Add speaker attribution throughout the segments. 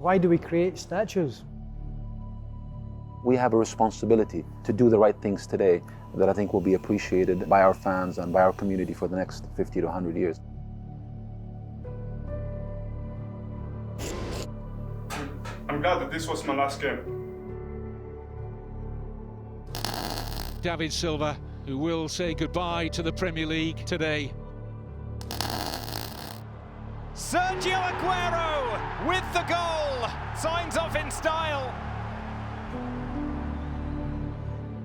Speaker 1: Why do we create statues?
Speaker 2: We have a responsibility to do the right things today that I think will be appreciated by our fans and by our community for the next 50 to 100 years.
Speaker 3: I'm glad that this was my last game.
Speaker 4: David Silva, who will say goodbye to the Premier League today.
Speaker 5: Sergio Aguero with the goal, signs off in style.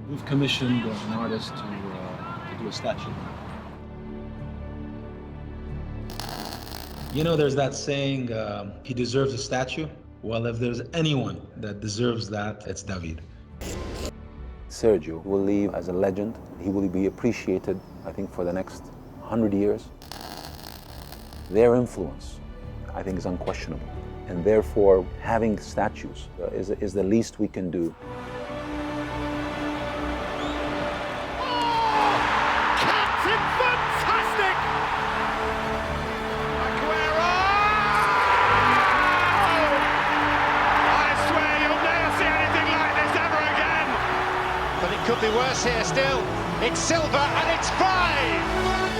Speaker 6: We've commissioned an artist to do a statue. You know, there's that saying, he deserves a statue. Well, if there's anyone that deserves that, it's David.
Speaker 2: Sergio will leave as a legend. He will be appreciated, I think, for the next 100 years. Their influence, I think, is unquestionable. And therefore, having statues is the least we can do.
Speaker 5: Could be worse here still. It's Silva and it's 5!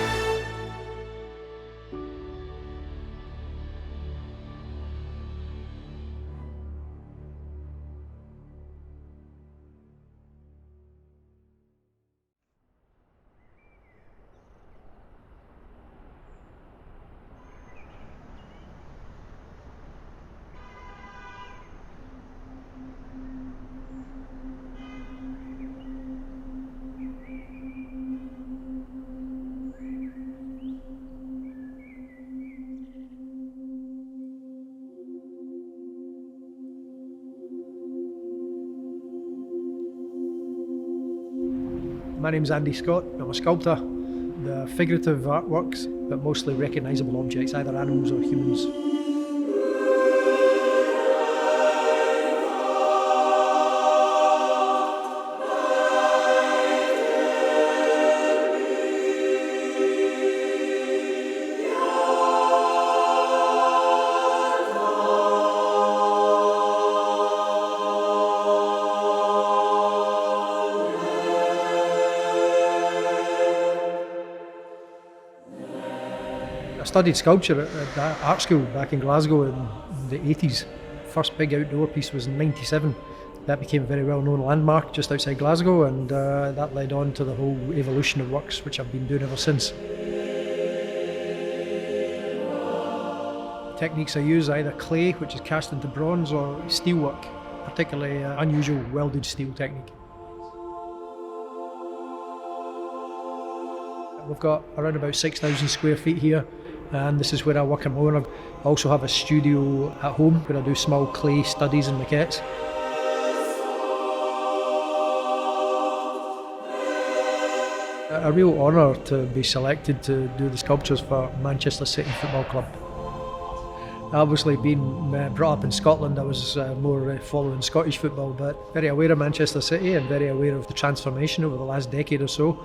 Speaker 1: My name's Andy Scott. I'm a sculptor. The figurative artworks, but mostly recognisable objects, either animals or humans. I studied sculpture at the art school back in Glasgow in the 80s. First big outdoor piece was in '97. That became a very well-known landmark just outside Glasgow, and that led on to the whole evolution of works which I've been doing ever since. Techniques I use are either clay, which is cast into bronze, or steelwork, particularly unusual welded steel technique. We've got around about 6,000 square feet here, and this is where I work on my own. I also have a studio at home where I do small clay studies and maquettes. A real honour to be selected to do the sculptures for Manchester City Football Club. Obviously, being brought up in Scotland, I was more following Scottish football, but very aware of Manchester City and very aware of the transformation over the last decade or so.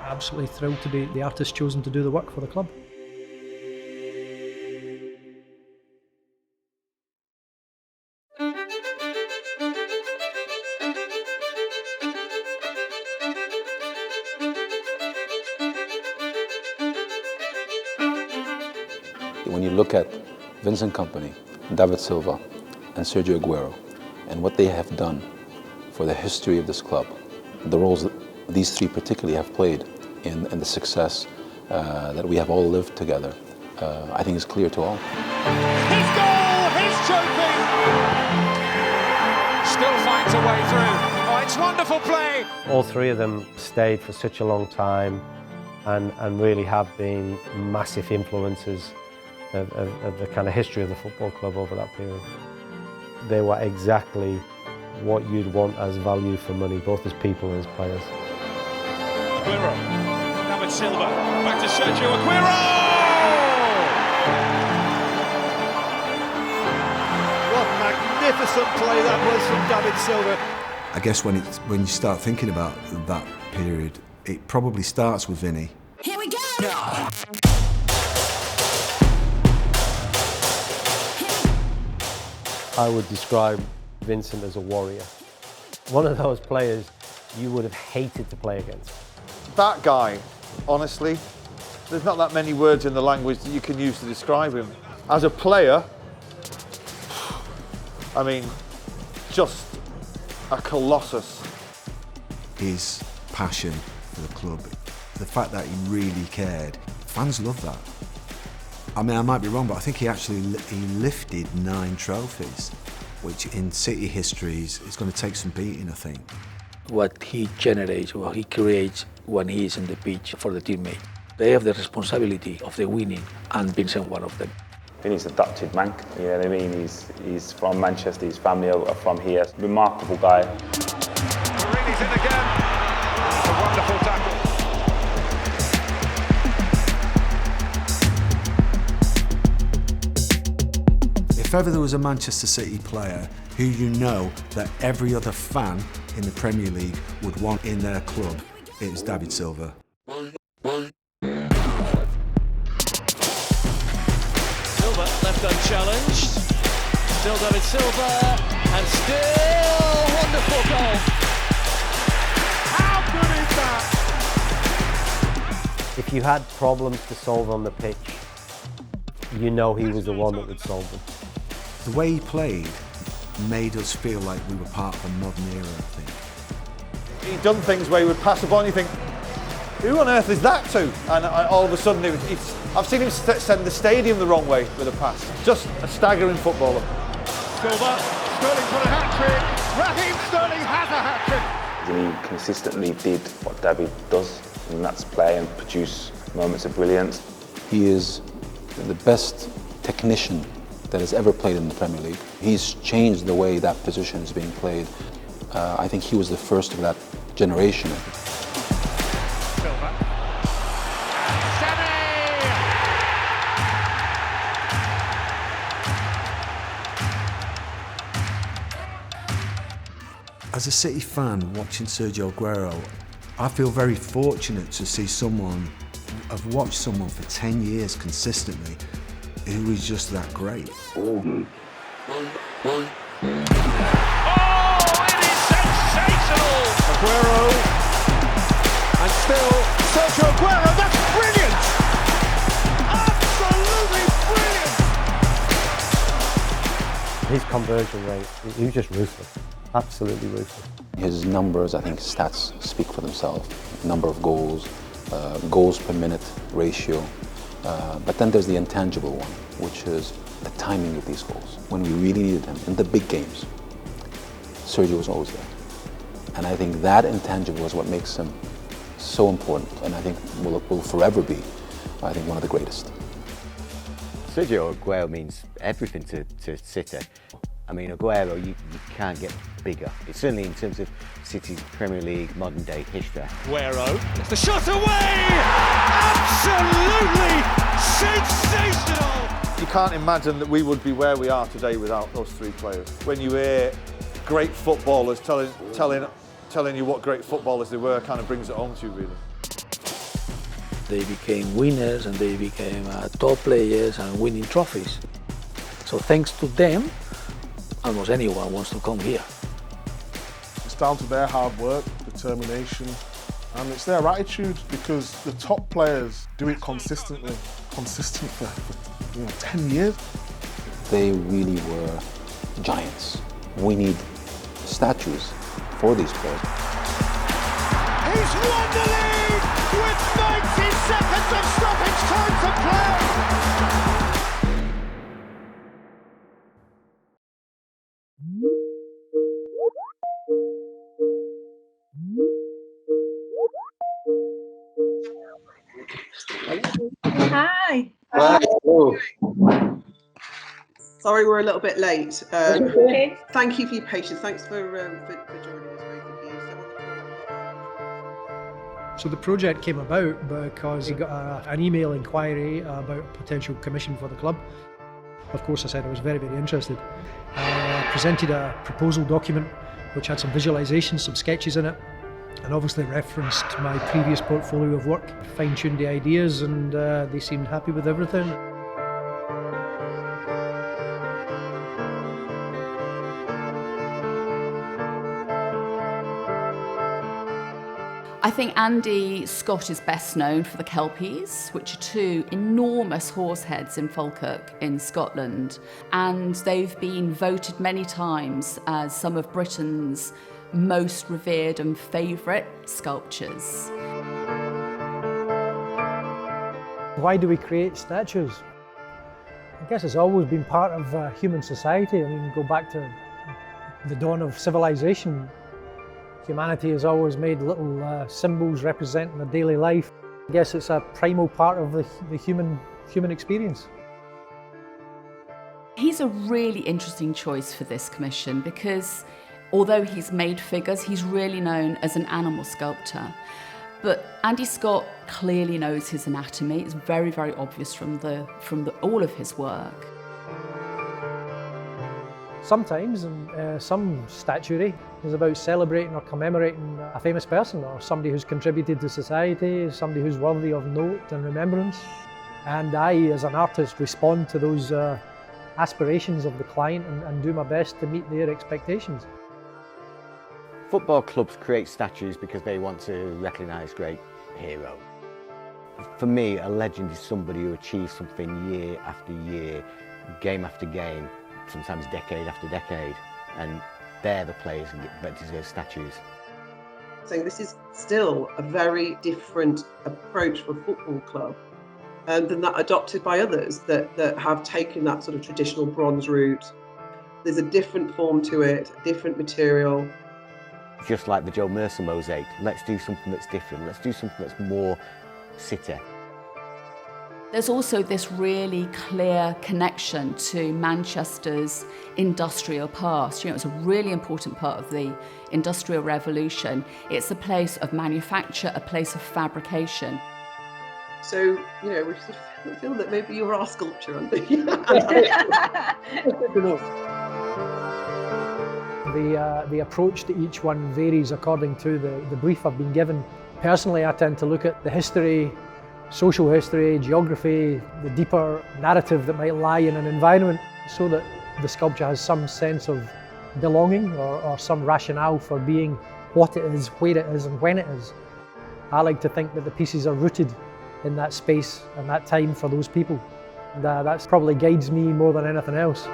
Speaker 1: Absolutely thrilled to be the artist chosen to do the work for the club.
Speaker 2: When you look at Vincent Kompany, David Silva, and Sergio Aguero, and what they have done for the history of this club, the roles that these three particularly have played in the success that we have all lived together, I think is clear to all.
Speaker 5: His goal! His trophy! Still finds a way through. Oh, it's wonderful play!
Speaker 7: All three of them stayed for such a long time and really have been massive influences of the kind of history of the football club over that period. They were exactly what you'd want as value for money, both as people and as players.
Speaker 5: Aguero, David Silva, back to Sergio Aguero!
Speaker 8: What magnificent play that was from David Silva.
Speaker 9: I guess when you start thinking about that period, it probably starts with Vinny.
Speaker 10: Here we go!
Speaker 7: I would describe Vincent as a warrior. One of those players you would have hated to play against.
Speaker 8: That guy, honestly, there's not that many words in the language that you can use to describe him. As a player, I mean, just a colossus.
Speaker 9: His passion for the club, the fact that he really cared, fans love that. I mean, I might be wrong, but I think he lifted 9 trophies, which in City history is going to take some beating, I think.
Speaker 10: What he generates, what he creates when he is in the pitch for the teammate. They have the responsibility of the winning, and Vincent one of them.
Speaker 11: He's adopted man, you know what I mean? He's from Manchester, his family are from here. Remarkable guy.
Speaker 5: Marini's in again. It's a wonderful tackle.
Speaker 9: If ever there was a Manchester City player who you know that every other fan in the Premier League would want in their club, it was David Silva.
Speaker 5: Silva left unchallenged. Still David Silva, and still wonderful goal. How good is that?
Speaker 7: If you had problems to solve on the pitch, you know he was the one that would solve them.
Speaker 9: The way he played made us feel like we were part of a modern era, I think.
Speaker 8: He'd done things where he would pass the ball and you think, who on earth is that to? And all of a sudden, I've seen him send the stadium the wrong way with a pass. Just a staggering footballer. Silva, Sterling for a hat-trick. Raheem Sterling has a hat-trick.
Speaker 11: And he consistently did what David does, and that's play and produce moments of brilliance.
Speaker 2: He is the best technician that has ever played in the Premier League. He's changed the way that position is being played. I think he was the first of that generation.
Speaker 5: Silva.
Speaker 9: As a City fan watching Sergio Aguero, I feel very fortunate to see someone, I've watched someone for 10 years consistently who is just that great.
Speaker 5: Oh, it is sensational!
Speaker 8: Aguero. And still, Sergio Aguero, that's brilliant! Absolutely brilliant!
Speaker 7: His conversion rate, he was just ruthless, absolutely ruthless.
Speaker 2: His numbers, I think stats speak for themselves. Number of goals, goals per minute ratio. But then there's the intangible one, which is the timing of these goals. When we really needed him, in the big games, Sergio was always there. And I think that intangible is what makes him so important, and I think will forever be, I think, one of the greatest.
Speaker 12: Sergio Aguero means everything to City. I mean, Aguero, you can't get bigger. It's certainly in terms of City's Premier League modern day history.
Speaker 5: Aguero, it's the shot away! Absolutely sensational!
Speaker 8: You can't imagine that we would be where we are today without those 3 players. When you hear great footballers telling you what great footballers they were, kind of brings it home to you, really.
Speaker 10: They became winners and they became top players and winning trophies. So thanks to them, almost anyone wants to come here.
Speaker 13: It's down to their hard work, determination, and it's their attitude, because the top players do it consistent for 10 years.
Speaker 2: They really were giants. We need statues for these players.
Speaker 5: He's won the lead with 90 seconds of stoppage time to play!
Speaker 14: Hi.
Speaker 2: Hello.
Speaker 14: Sorry we're a little bit late. Okay. Thank you for your patience. Thanks for joining us, both of you.
Speaker 1: So the project came about because he got an email inquiry about a potential commission for the club. Of course, I said I was very, very interested. I presented a proposal document which had some visualisations, some sketches in it, and obviously referenced my previous portfolio of work, fine-tuned the ideas, and they seemed happy with everything.
Speaker 15: I think Andy Scott is best known for the Kelpies, which are two enormous horse heads in Falkirk in Scotland. And they've been voted many times as some of Britain's most revered and favourite sculptures.
Speaker 1: Why do we create statues? I guess it's always been part of human society. I mean, go back to the dawn of civilization. Humanity has always made little symbols representing their daily life. I guess it's a primal part of the human experience.
Speaker 15: He's a really interesting choice for this commission because although he's made figures, he's really known as an animal sculptor. But Andy Scott clearly knows his anatomy. It's very, very obvious from all of his work.
Speaker 1: Sometimes some statuary is about celebrating or commemorating a famous person or somebody who's contributed to society, somebody who's worthy of note and remembrance. And I, as an artist, respond to those aspirations of the client and do my best to meet their expectations.
Speaker 12: Football clubs create statues because they want to recognise great heroes. For me, a legend is somebody who achieves something year after year, game after game, sometimes decade after decade, and they're the players that deserve statues.
Speaker 14: So this is still a very different approach for a football club than that adopted by others that have taken that sort of traditional bronze route. There's a different form to it, a different material.
Speaker 12: Just like the Joe Mercer mosaic, let's do something that's different, let's do something that's more City.
Speaker 15: There's also this really clear connection to Manchester's industrial past. You know, it's a really important part of the Industrial Revolution. It's a place of manufacture, a place of fabrication.
Speaker 14: So, you know, we sort of feel that maybe you're our sculptor, Andy.
Speaker 1: The approach to each one varies according to the brief I've been given. Personally, I tend to look at the history, social history, geography, the deeper narrative that might lie in an environment so that the sculpture has some sense of belonging or some rationale for being what it is, where it is and when it is. I like to think that the pieces are rooted in that space and that time for those people. And that probably guides me more than anything else.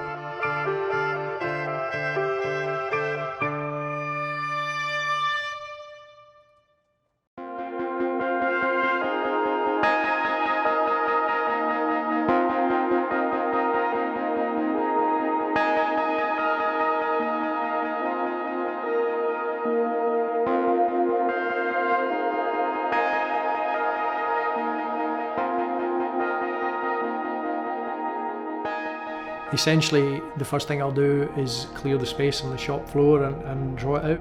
Speaker 1: Essentially, the first thing I'll do is clear the space on the shop floor and draw it out.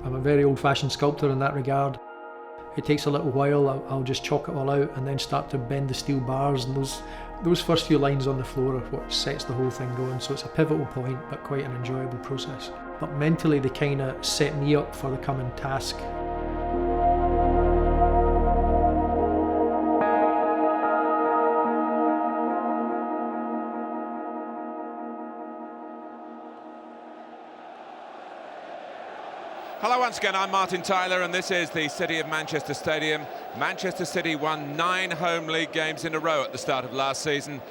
Speaker 1: I'm a very old-fashioned sculptor in that regard. It takes a little while. I'll just chalk it all out and then start to bend the steel bars, and those first few lines on the floor are what sets the whole thing going. So it's a pivotal point, but quite an enjoyable process. But mentally, they kind of set me up for the coming task.
Speaker 4: Hello once again, I'm Martin Tyler and this is the City of Manchester Stadium. Manchester City won 9 home league games in a row at the start of last season.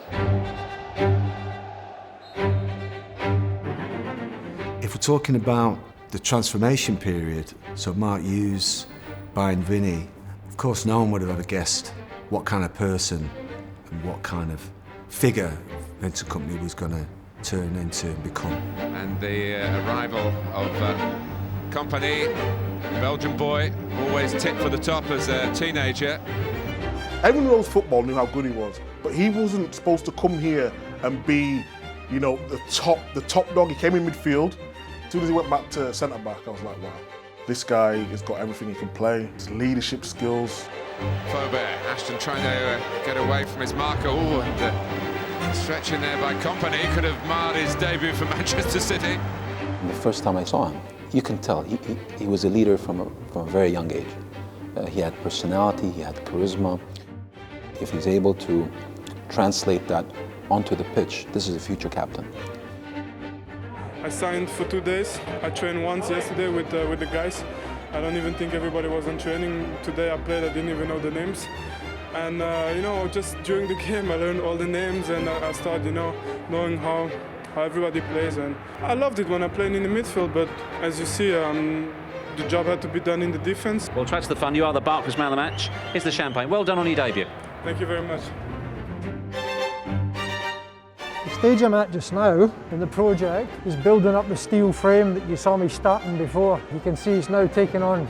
Speaker 9: If we're talking about the transformation period, so Mark Hughes buying Vinny, of course no one would have ever guessed what kind of person and what kind of figure Vincent Kompany was going to turn into and become.
Speaker 4: And the arrival of Kompany, Belgian boy, always tipped for the top as a teenager.
Speaker 13: Everyone knows football knew how good he was, but he wasn't supposed to come here and be, you know, the top dog. He came in midfield. As soon as he went back to centre back, I was like, wow, this guy has got everything he can play. His leadership skills.
Speaker 4: Faubert, Ashton trying to get away from his marker. Ooh, and stretching there by Kompany could have marred his debut for Manchester City.
Speaker 2: The first time I saw him, you can tell he was a leader from a very young age. He had personality, he had charisma. If he's able to translate that onto the pitch, this is a future captain.
Speaker 3: I signed for 2 days. I trained once yesterday with the guys. I don't even think everybody was on training today. I played, I didn't even know the names. And, you know, just during the game, I learned all the names and I started, you know, knowing how everybody plays. And I loved it when I played in the midfield, but as you see, the job had to be done in the defence.
Speaker 16: Well, try to the fun. You are the Barclays man of the match. Here's the champagne. Well done on your debut.
Speaker 3: Thank you very much.
Speaker 17: The stage I'm at just now in the project is building up the steel frame that you saw me starting before. You can see it's now taking on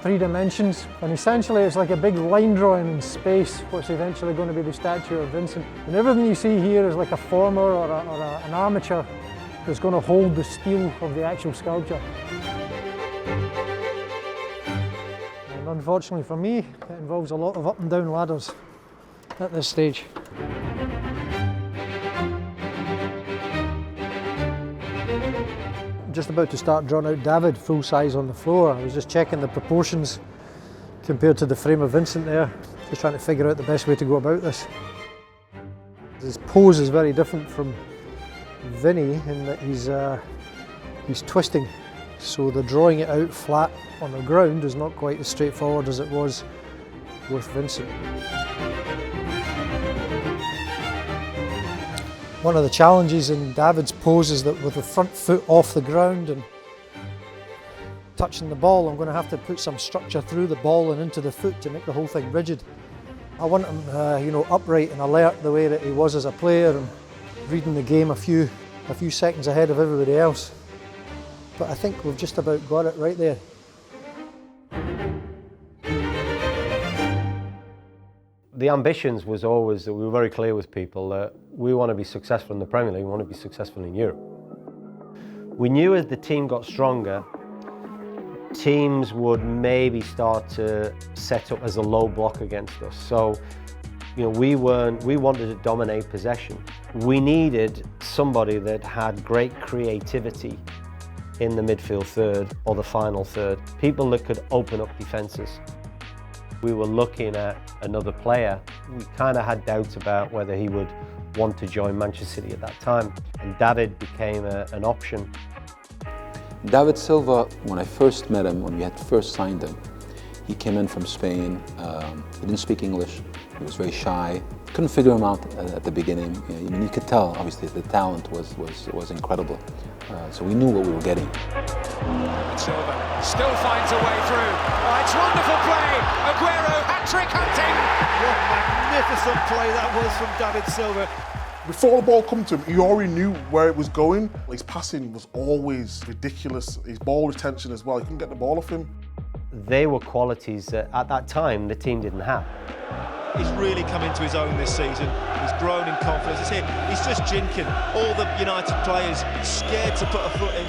Speaker 17: 3 dimensions, and essentially it's like a big line drawing in space what's eventually going to be the statue of Vincent. And everything you see here is like a former or an armature that's going to hold the steel of the actual sculpture. And unfortunately for me, it involves a lot of up and down ladders at this stage. Just about to start drawing out David full size on the floor. I was just checking the proportions compared to the frame of Vincent there, just trying to figure out the best way to go about this. His pose is very different from Vinny in that he's twisting, so the drawing it out flat on the ground is not quite as straightforward as it was with Vincent. One of the challenges in David's pose is that with the front foot off the ground and touching the ball, I'm going to have to put some structure through the ball and into the foot to make the whole thing rigid. I want him, you know, upright and alert the way that he was as a player and reading the game a few seconds ahead of everybody else. But I think we've just about got it right there.
Speaker 7: The ambitions was always that we were very clear with people that we want to be successful in the Premier League, we want to be successful in Europe. We knew as the team got stronger, teams would maybe start to set up as a low block against us. So, you know, we wanted to dominate possession. We needed somebody that had great creativity in the midfield third or the final third, people that could open up defences. We were looking at another player. We kind of had doubts about whether he would want to join Manchester City at that time, and David became an option.
Speaker 2: David Silva, when I first met him, when we had first signed him, he came in from Spain. He didn't speak English. He was very shy. Couldn't figure him out at the beginning. I mean, you could tell, obviously, the talent was incredible. So we knew what we were getting.
Speaker 5: Silva still finds a way through. Oh, it's wonderful play. Aguero, hat-trick hunting. What magnificent play that was from David Silva.
Speaker 13: Before the ball come to him, he already knew where it was going. His passing was always ridiculous. His ball retention as well. He couldn't get the ball off him.
Speaker 7: They were qualities that at that time the team didn't have.
Speaker 5: He's really come into his own this season. He's grown in confidence. It's him. He's just jinking all the United players, scared to put a foot in.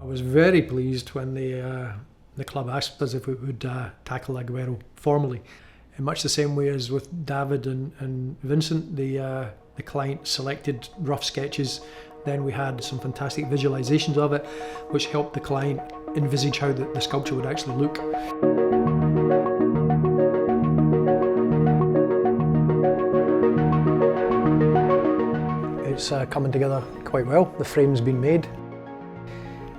Speaker 1: I was very pleased when the club asked us if we would tackle Aguero formally. In much the same way as with David and Vincent, the client selected rough sketches. Then we had some fantastic visualizations of it, which helped the client envisage how the sculpture would actually look. It's coming together quite well. The frame's been made,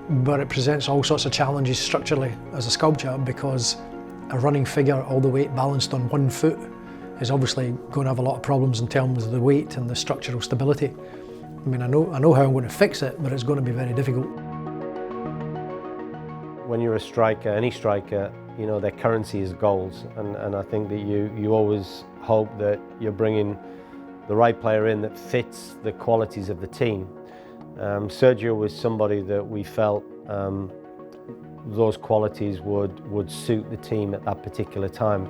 Speaker 1: but it presents all sorts of challenges structurally as a sculpture, because a running figure, all the weight balanced on one foot, is obviously going to have a lot of problems in terms of the weight and the structural stability. I mean, I know how I'm going to fix it, but it's going to be very difficult.
Speaker 7: When you're a striker, any striker, you know, their currency is goals, and I think that you always hope that you're bringing the right player in that fits the qualities of the team. Sergio was somebody that we felt those qualities would suit the team at that particular time.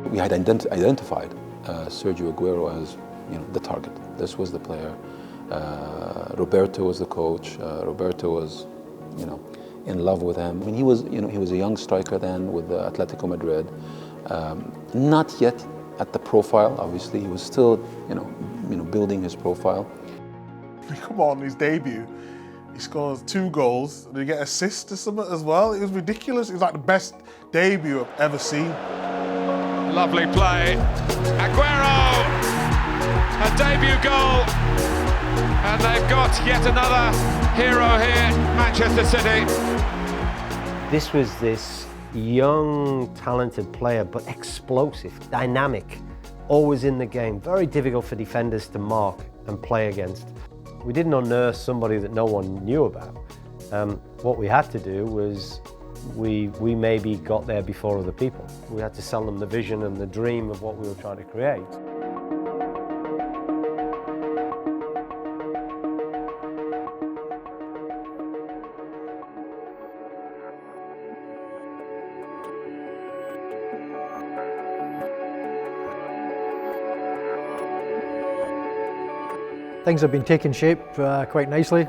Speaker 2: We had identified Sergio Aguero as, you know, the target. This was the player. Roberto was the coach. Roberto was, you know, in love with him. I mean, he was a young striker then with Atletico Madrid. Not yet at the profile. Obviously, he was still, you know, building his profile.
Speaker 13: Come on, his debut, he scores 2 goals. Did he get assists or something as well? It was ridiculous. It was like the best debut I've ever seen.
Speaker 5: Lovely play. Aguero!
Speaker 4: A debut goal, and they've got yet another hero here, Manchester City.
Speaker 7: This was this young, talented player, but explosive, dynamic, always in the game. Very difficult for defenders to mark and play against. We didn't unearth somebody that no one knew about. What we had to do was we maybe got there before other people. We had to sell them the vision and the dream of what we were trying to create.
Speaker 17: Things have been taking shape quite nicely.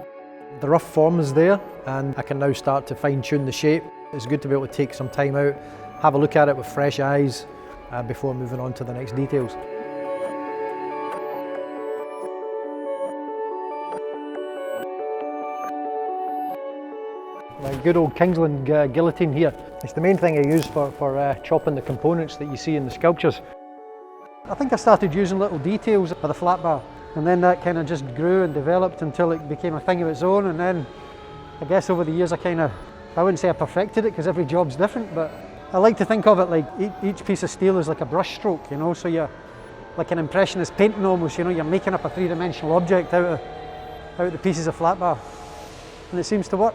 Speaker 17: The rough form is there and I can now start to fine-tune the shape. It's good to be able to take some time out, have a look at it with fresh eyes before moving on to the next details. My good old Kingsland guillotine here. It's the main thing I use for chopping the components that you see in the sculptures. I think I started using little details for the flat bar, and then that kind of just grew and developed until it became a thing of its own. And then I guess over the years I wouldn't say I perfected it because every job's different, but I like to think of it like each piece of steel is like a brush stroke, you know, so you're like an impressionist painting almost, you know, you're making up a three-dimensional object out of the pieces of flat bar, and it seems to work.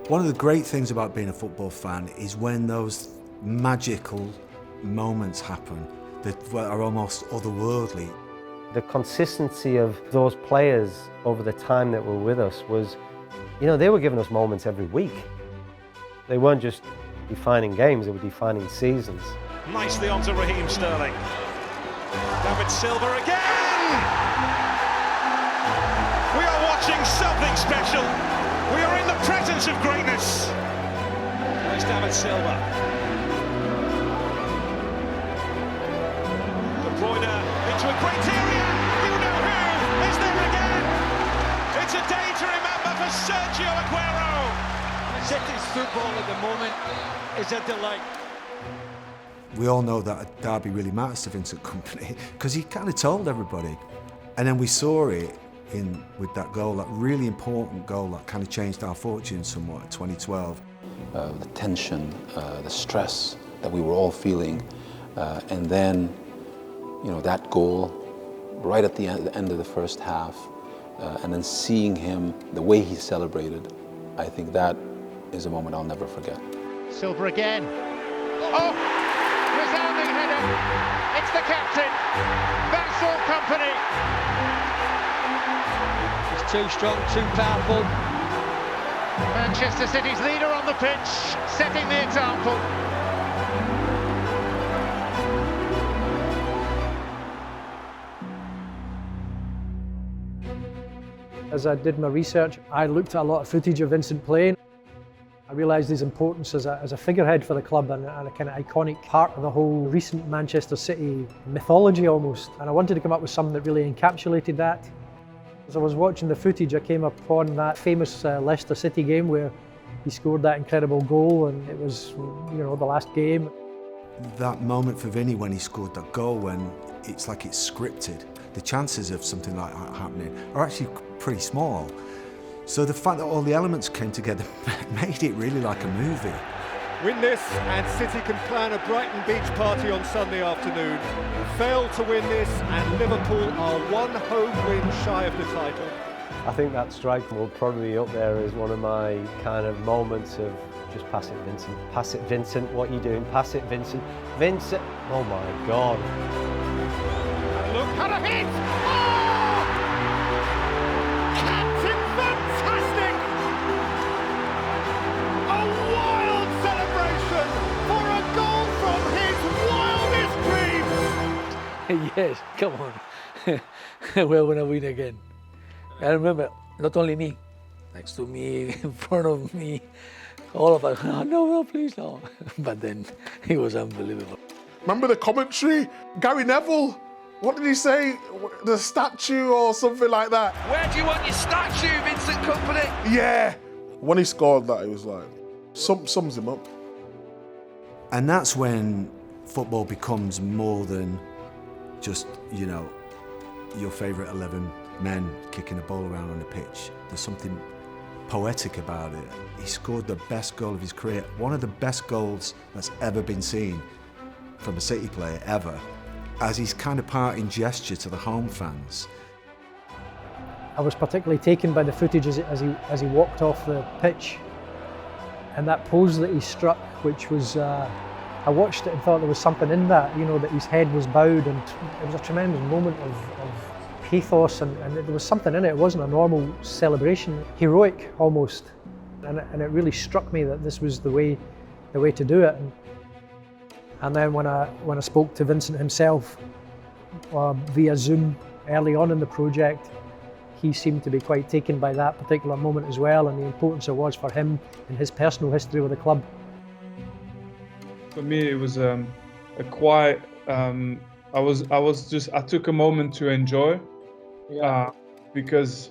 Speaker 9: One of the great things about being a football fan is when those magical moments happen that are almost otherworldly.
Speaker 7: The consistency of those players over the time that were with us was, you know, they were giving us moments every week. They weren't just defining games, they were defining seasons.
Speaker 5: Nicely onto Raheem Sterling. David Silva again! We are watching something special. We are in the presence of greatness. There's David Silva. Bruyne into a great area. You know who is there again? It's a day to remember for Sergio Aguero.
Speaker 18: City's football at the moment is a delight.
Speaker 9: We all know that a derby really matters to Vincent Kompany because he kind of told everybody. And then we saw it with that goal, that really important goal that kind of changed our fortune somewhat in 2012.
Speaker 2: The tension, the stress that we were all feeling, and then, you know, that goal right at the end of the first half, and then seeing him, the way he celebrated, I think that is a moment I'll never forget.
Speaker 19: Silva again. Oh, resounding header. It's the captain, Vincent Kompany. He's too strong, too powerful. Manchester City's leader on the pitch, setting the example.
Speaker 17: As I did my research, I looked at a lot of footage of Vincent playing. I realised his importance as a figurehead for the club and a kind of iconic part of the whole recent Manchester City mythology almost. And I wanted to come up with something that really encapsulated that. As I was watching the footage, I came upon that famous Leicester City game where he scored that incredible goal, and it was, you know, the last game.
Speaker 9: That moment for Vinny when he scored that goal, when it's like it's scripted, the chances of something like that happening are actually pretty small. So the fact that all the elements came together made it really like a movie.
Speaker 5: Win this and City can plan a Brighton beach party on Sunday afternoon. Fail to win this and Liverpool are one home win shy of the title.
Speaker 7: I think that strike will probably be up there as one of my kind of moments of just pass it Vincent, pass it Vincent, what are you doing, pass it Vincent, Vincent, oh my God.
Speaker 19: Look, had a hit! Oh! Captain Fantastic! A wild celebration for a goal from his wildest dreams!
Speaker 10: Yes, come on. We're gonna win again. I remember, not only me, next to me, in front of me, All of us, oh, no, please, no. But then he was unbelievable.
Speaker 13: Remember the commentary? Gary Neville, what did he say? The statue or something like that?
Speaker 18: Where do you want your statue, Vincent Kompany?
Speaker 13: Yeah. When he scored that, it was like, sums him up.
Speaker 9: And that's when football becomes more than just, you know, your favourite 11 men kicking a ball around on the pitch. There's something poetic about it. He scored the best goal of his career, one of the best goals that's ever been seen from a City player ever, as his kind of parting gesture to the home fans.
Speaker 17: I was particularly taken by the footage as he walked off the pitch, and that pose that he struck, which was, I watched it and thought there was something in that, you know, that his head was bowed, and it was a tremendous moment of pathos, and there was something in it. It wasn't a normal celebration, heroic almost, and it really struck me that this was the way to do it. And then when I spoke to Vincent himself via Zoom early on in the project, he seemed to be quite taken by that particular moment as well, and the importance it was for him in his personal history with the club.
Speaker 3: For me, it was a quiet. I took a moment to enjoy, because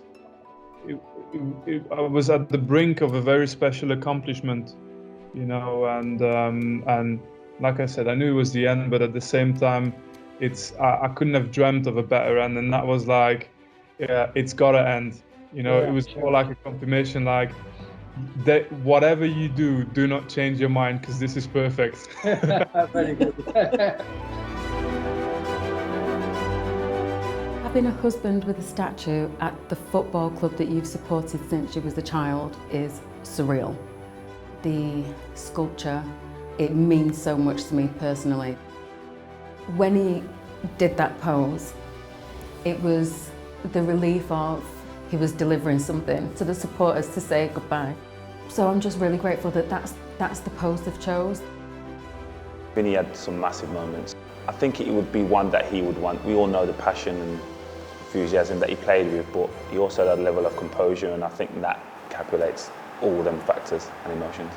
Speaker 3: I was at the brink of a very special accomplishment, you know, and like I said, I knew it was the end, but at the same time, I couldn't have dreamt of a better end, and that was like, yeah, it's gotta end. You know, it was more like a confirmation, like, that whatever you do not change your mind, because this is perfect.
Speaker 17: Very good.
Speaker 20: Having a husband with a statue at the football club that you've supported since you was a child is surreal. The sculpture, it means so much to me personally. When he did that pose, it was the relief of he was delivering something to the supporters to say goodbye. So I'm just really grateful that that's the pose they've chose.
Speaker 11: Vinny had some massive moments. I think it would be one that he would want. We all know the passion and enthusiasm that he played with, but he also had a level of composure, and I think that calculates all them factors and emotions.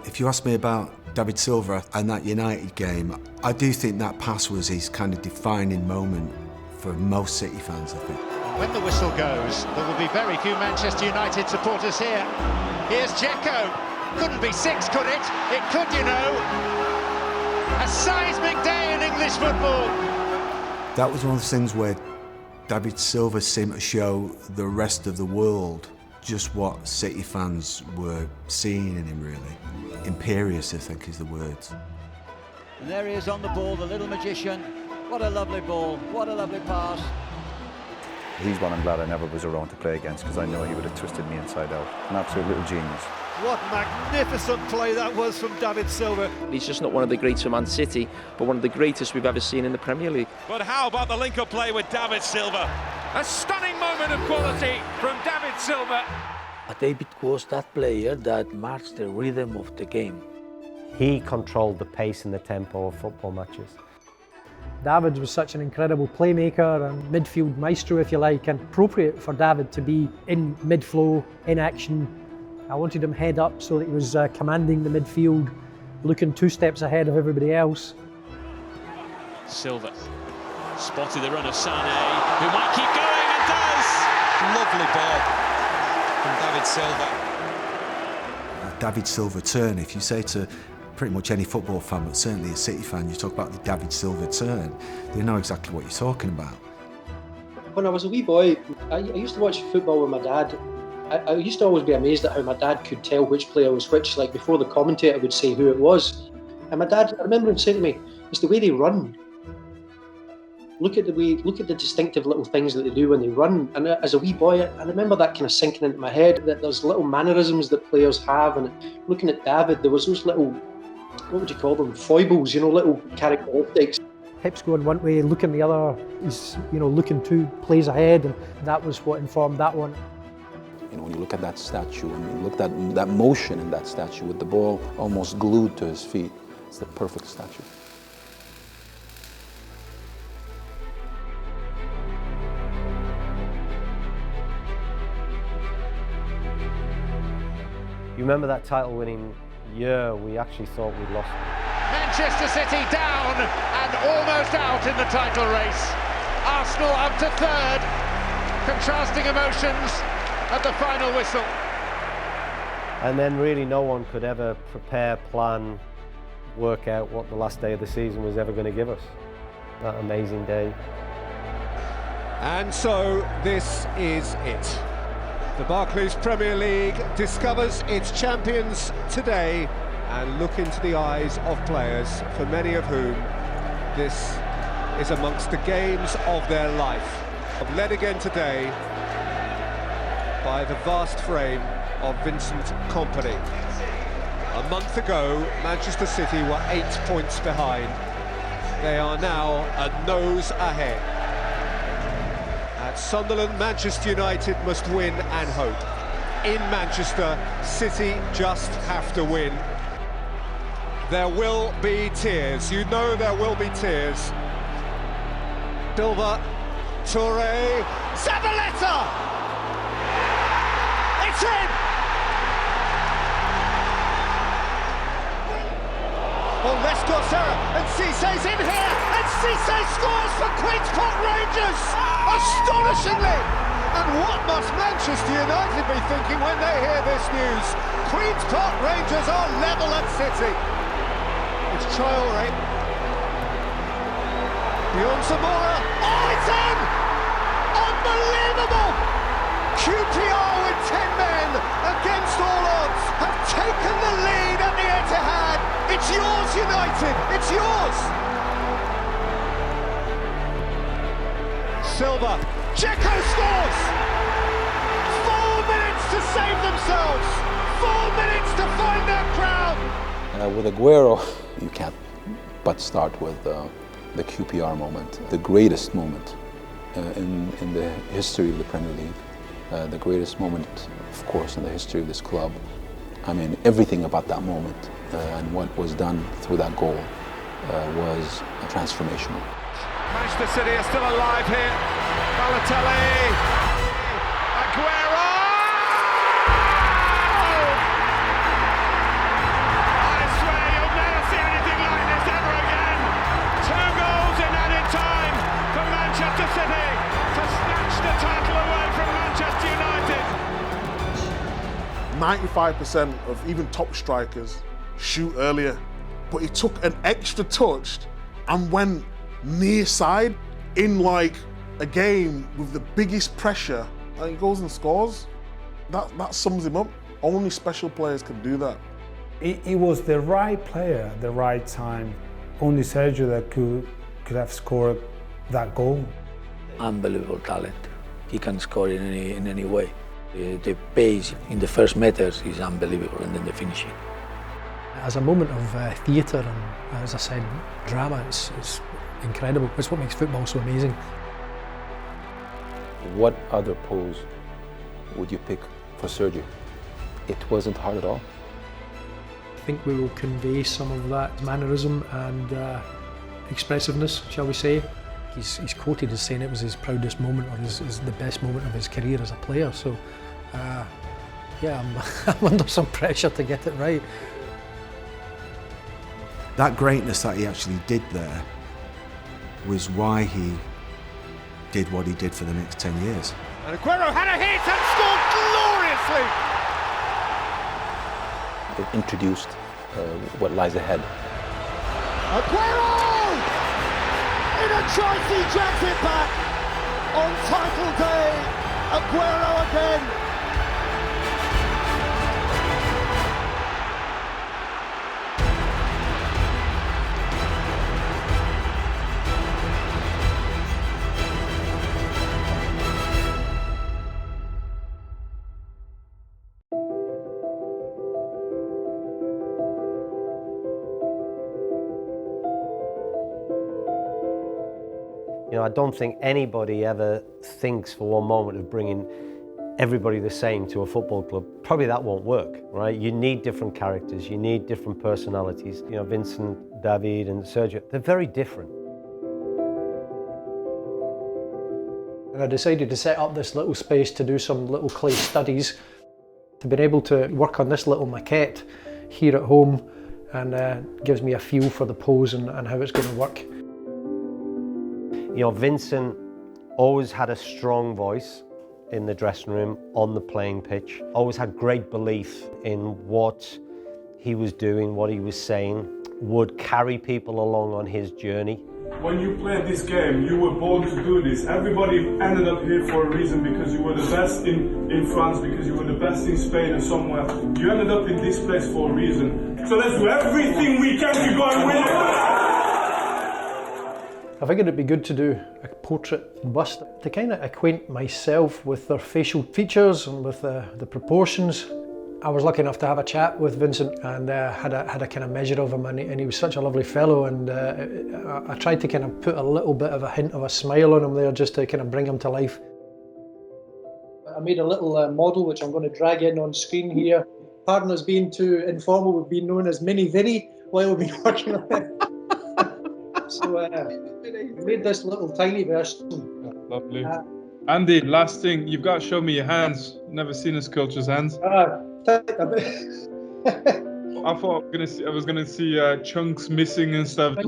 Speaker 9: If you ask me about David Silva and that United game, I do think that pass was his kind of defining moment for most City fans, I think.
Speaker 19: When the whistle goes, there will be very few Manchester United supporters here. Here's Dzeko. Couldn't be six, could it? It could, you know. A seismic day in English football.
Speaker 9: That was one of the things where David Silva seemed to show the rest of the world just what City fans were seeing in him, really. Imperious, I think, is the words.
Speaker 21: And there he is on the ball, the little magician. What a lovely ball, what a lovely pass.
Speaker 22: He's one I'm glad I never was around to play against, because I know he would have twisted me inside out. An absolute little genius.
Speaker 5: What magnificent play that was from David Silva.
Speaker 23: He's just not one of the greats for Man City, but one of the greatest we've ever seen in the Premier League.
Speaker 5: But how about the link-up play with David Silva? A stunning moment of quality from David Silva.
Speaker 10: David was that player that marked the rhythm of the game.
Speaker 7: He controlled the pace and the tempo of football matches.
Speaker 17: David was such an incredible playmaker and midfield maestro, if you like, and appropriate for David to be in mid-flow, in action. I wanted him head up so that he was commanding the midfield, looking 2 steps ahead of everybody else.
Speaker 5: Silva spotted the run of Sané, who might keep going and does. Lovely ball from David Silva.
Speaker 9: David Silva turn, if you say to pretty much any football fan, but certainly a City fan, you talk about the David Silva turn, they know exactly what you're talking about.
Speaker 24: When I was a wee boy, I used to watch football with my dad. I used to always be amazed at how my dad could tell which player was which, like before the commentator would say who it was. And my dad, I remember him saying to me, it's the way they run. Look at the distinctive little things that they do when they run. And as a wee boy, I remember that kind of sinking into my head, that there's little mannerisms that players have. And looking at David, there was those little, what would you call them, foibles, little characteristics.
Speaker 17: Hips going one way, looking the other, he's looking 2 plays ahead, and that was what informed that one.
Speaker 2: When you look at that statue, and you look at that motion in that statue with the ball almost glued to his feet, it's the perfect statue.
Speaker 7: You remember that title-winning year, we actually thought we'd lost.
Speaker 19: Manchester City down and almost out in the title race. Arsenal up to third. Contrasting emotions at the final whistle.
Speaker 7: And then really no one could ever prepare, plan, work out what the last day of the season was ever going to give us. That amazing day.
Speaker 5: And so this is it. The Barclays Premier League discovers its champions today, and look into the eyes of players, for many of whom this is amongst the games of their life. Led again today by the vast frame of Vincent Kompany. A month ago, Manchester City were 8 points behind. They are now a nose ahead. At Sunderland, Manchester United must win and hope. In Manchester, City just have to win. There will be tears. You know there will be tears. Silva, Touré, Zabaleta! It's in! Oh, Les Dorsera, and Cissé's in here, and Cissé scores for Queen's Park Rangers! Astonishingly! And what must Manchester United be thinking when they hear this news? Queen's Park Rangers are level at City. It's Traoré. Beyond Zamora. Oh, it's in! Unbelievable! QPR with 10 men against all odds have taken the lead at the Etihad. It's yours, United. It's yours. Silva. Dzeko scores. 4 minutes to save themselves. 4 minutes to find their crown.
Speaker 2: With Aguero, you can't but start with the QPR moment, the greatest moment in the history of the Premier League, the greatest moment, of course, in the history of this club. I mean, everything about that moment and what was done through that goal was transformational.
Speaker 4: Manchester City are still alive here. Balotelli, Aguero! I swear you'll never see anything like this ever again. 2 goals in added time for Manchester City to snatch the title away from Manchester United.
Speaker 13: 95% of even top strikers shoot earlier, but he took an extra touch and went near side in like a game with the biggest pressure, and he goes and scores. That sums him up. Only special players can do that.
Speaker 6: He was the right player at the right time. Only Sergio that could have scored that goal.
Speaker 10: Unbelievable talent. He can score in any way. The pace in the first meters is unbelievable, and then the finishing.
Speaker 1: As a moment of theatre and, as I said, drama, it's incredible. It's what makes football so amazing.
Speaker 2: What other pose would you pick for Sergio? It wasn't hard at all.
Speaker 1: I think we will convey some of that mannerism and expressiveness, shall we say. He's quoted as saying it was his proudest moment or the best moment of his career as a player. So, yeah, I'm under some pressure to get it right.
Speaker 9: That greatness that he actually did there was why he did what he did for the next 10 years.
Speaker 19: And Aguero had a hit and scored gloriously!
Speaker 2: It introduced what lies ahead.
Speaker 19: Aguero! In a choice, he drags it back on title day. Aguero again.
Speaker 7: You know, I don't think anybody ever thinks for one moment of bringing everybody the same to a football club. Probably that won't work, right? You need different characters, you need different personalities. You know, Vincent, David and Sergio, they're very different.
Speaker 1: And I decided to set up this little space to do some little clay studies. To be able to work on this little maquette here at home and gives me a feel for the pose and how it's going to work.
Speaker 7: You know, Vincent always had a strong voice in the dressing room, on the playing pitch. Always had great belief in what he was doing, what he was saying, would carry people along on his journey.
Speaker 3: When you played this game, you were born to do this. Everybody ended up here for a reason, because you were the best in France, because you were the best in Spain and somewhere. You ended up in this place for a reason. So let's do everything we can to go and win it.
Speaker 1: I figured it'd be good to do a portrait bust to kind of acquaint myself with their facial features and with the proportions. I was lucky enough to have a chat with Vincent and had a kind of measure of him, and he was such a lovely fellow, and I tried to kind of put a little bit of a hint of a smile on him there just to kind of bring him to life.
Speaker 24: I made a little model which I'm going to drag in on screen here. Pardon us being too informal, we've been known as Mini Vinny while we've been working on it. So we made this little tiny version.
Speaker 3: Lovely. Andy, last thing, you've got to show me your hands. Never seen a sculptor's hands. I thought I was gonna see chunks missing and stuff.
Speaker 24: No.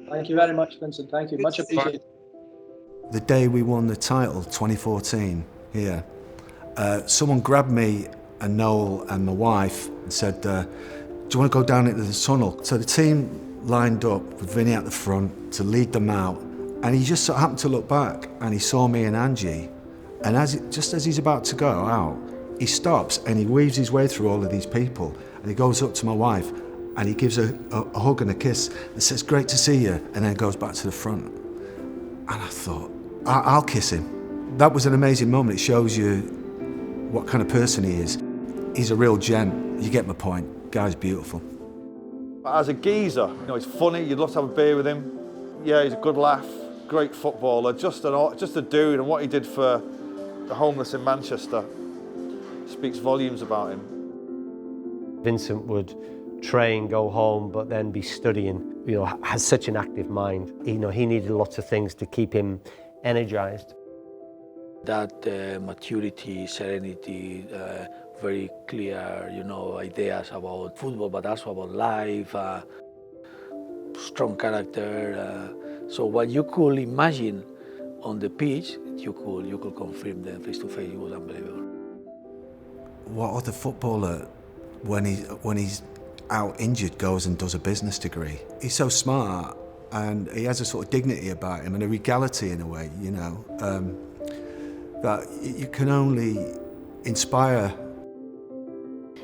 Speaker 24: Thank you very much, Vincent. Thank you, much appreciated.
Speaker 9: The day we won the title, 2014, here, someone grabbed me and Noel and my wife and said, do you want to go down into the tunnel? So the team lined up with Vinny at the front to lead them out, and he just happened to look back and he saw me and Angie, and just as he's about to go out, he stops and he weaves his way through all of these people, and he goes up to my wife and he gives her a hug and a kiss and says, "Great to see you," and then goes back to the front. And I thought, I'll kiss him. That was an amazing moment. It shows you what kind of person he is. He's a real gent. You get my point. Guy's beautiful.
Speaker 22: As a geezer, you know, he's funny, you'd love to have a beer with him. Yeah, he's a good laugh, great footballer, just a dude, and what he did for the homeless in Manchester speaks volumes about him.
Speaker 7: Vincent would train, go home, but then be studying. You know, has such an active mind. You know, he needed lots of things to keep him energized.
Speaker 10: That maturity, serenity, very clear, you know, ideas about football, but also about life, strong character. So what you could imagine on the pitch, you could confirm them face to face. It was unbelievable.
Speaker 9: What other footballer, when he's out injured, goes and does a business degree? He's so smart, and he has a sort of dignity about him and a regality in a way, you know, that you can only inspire.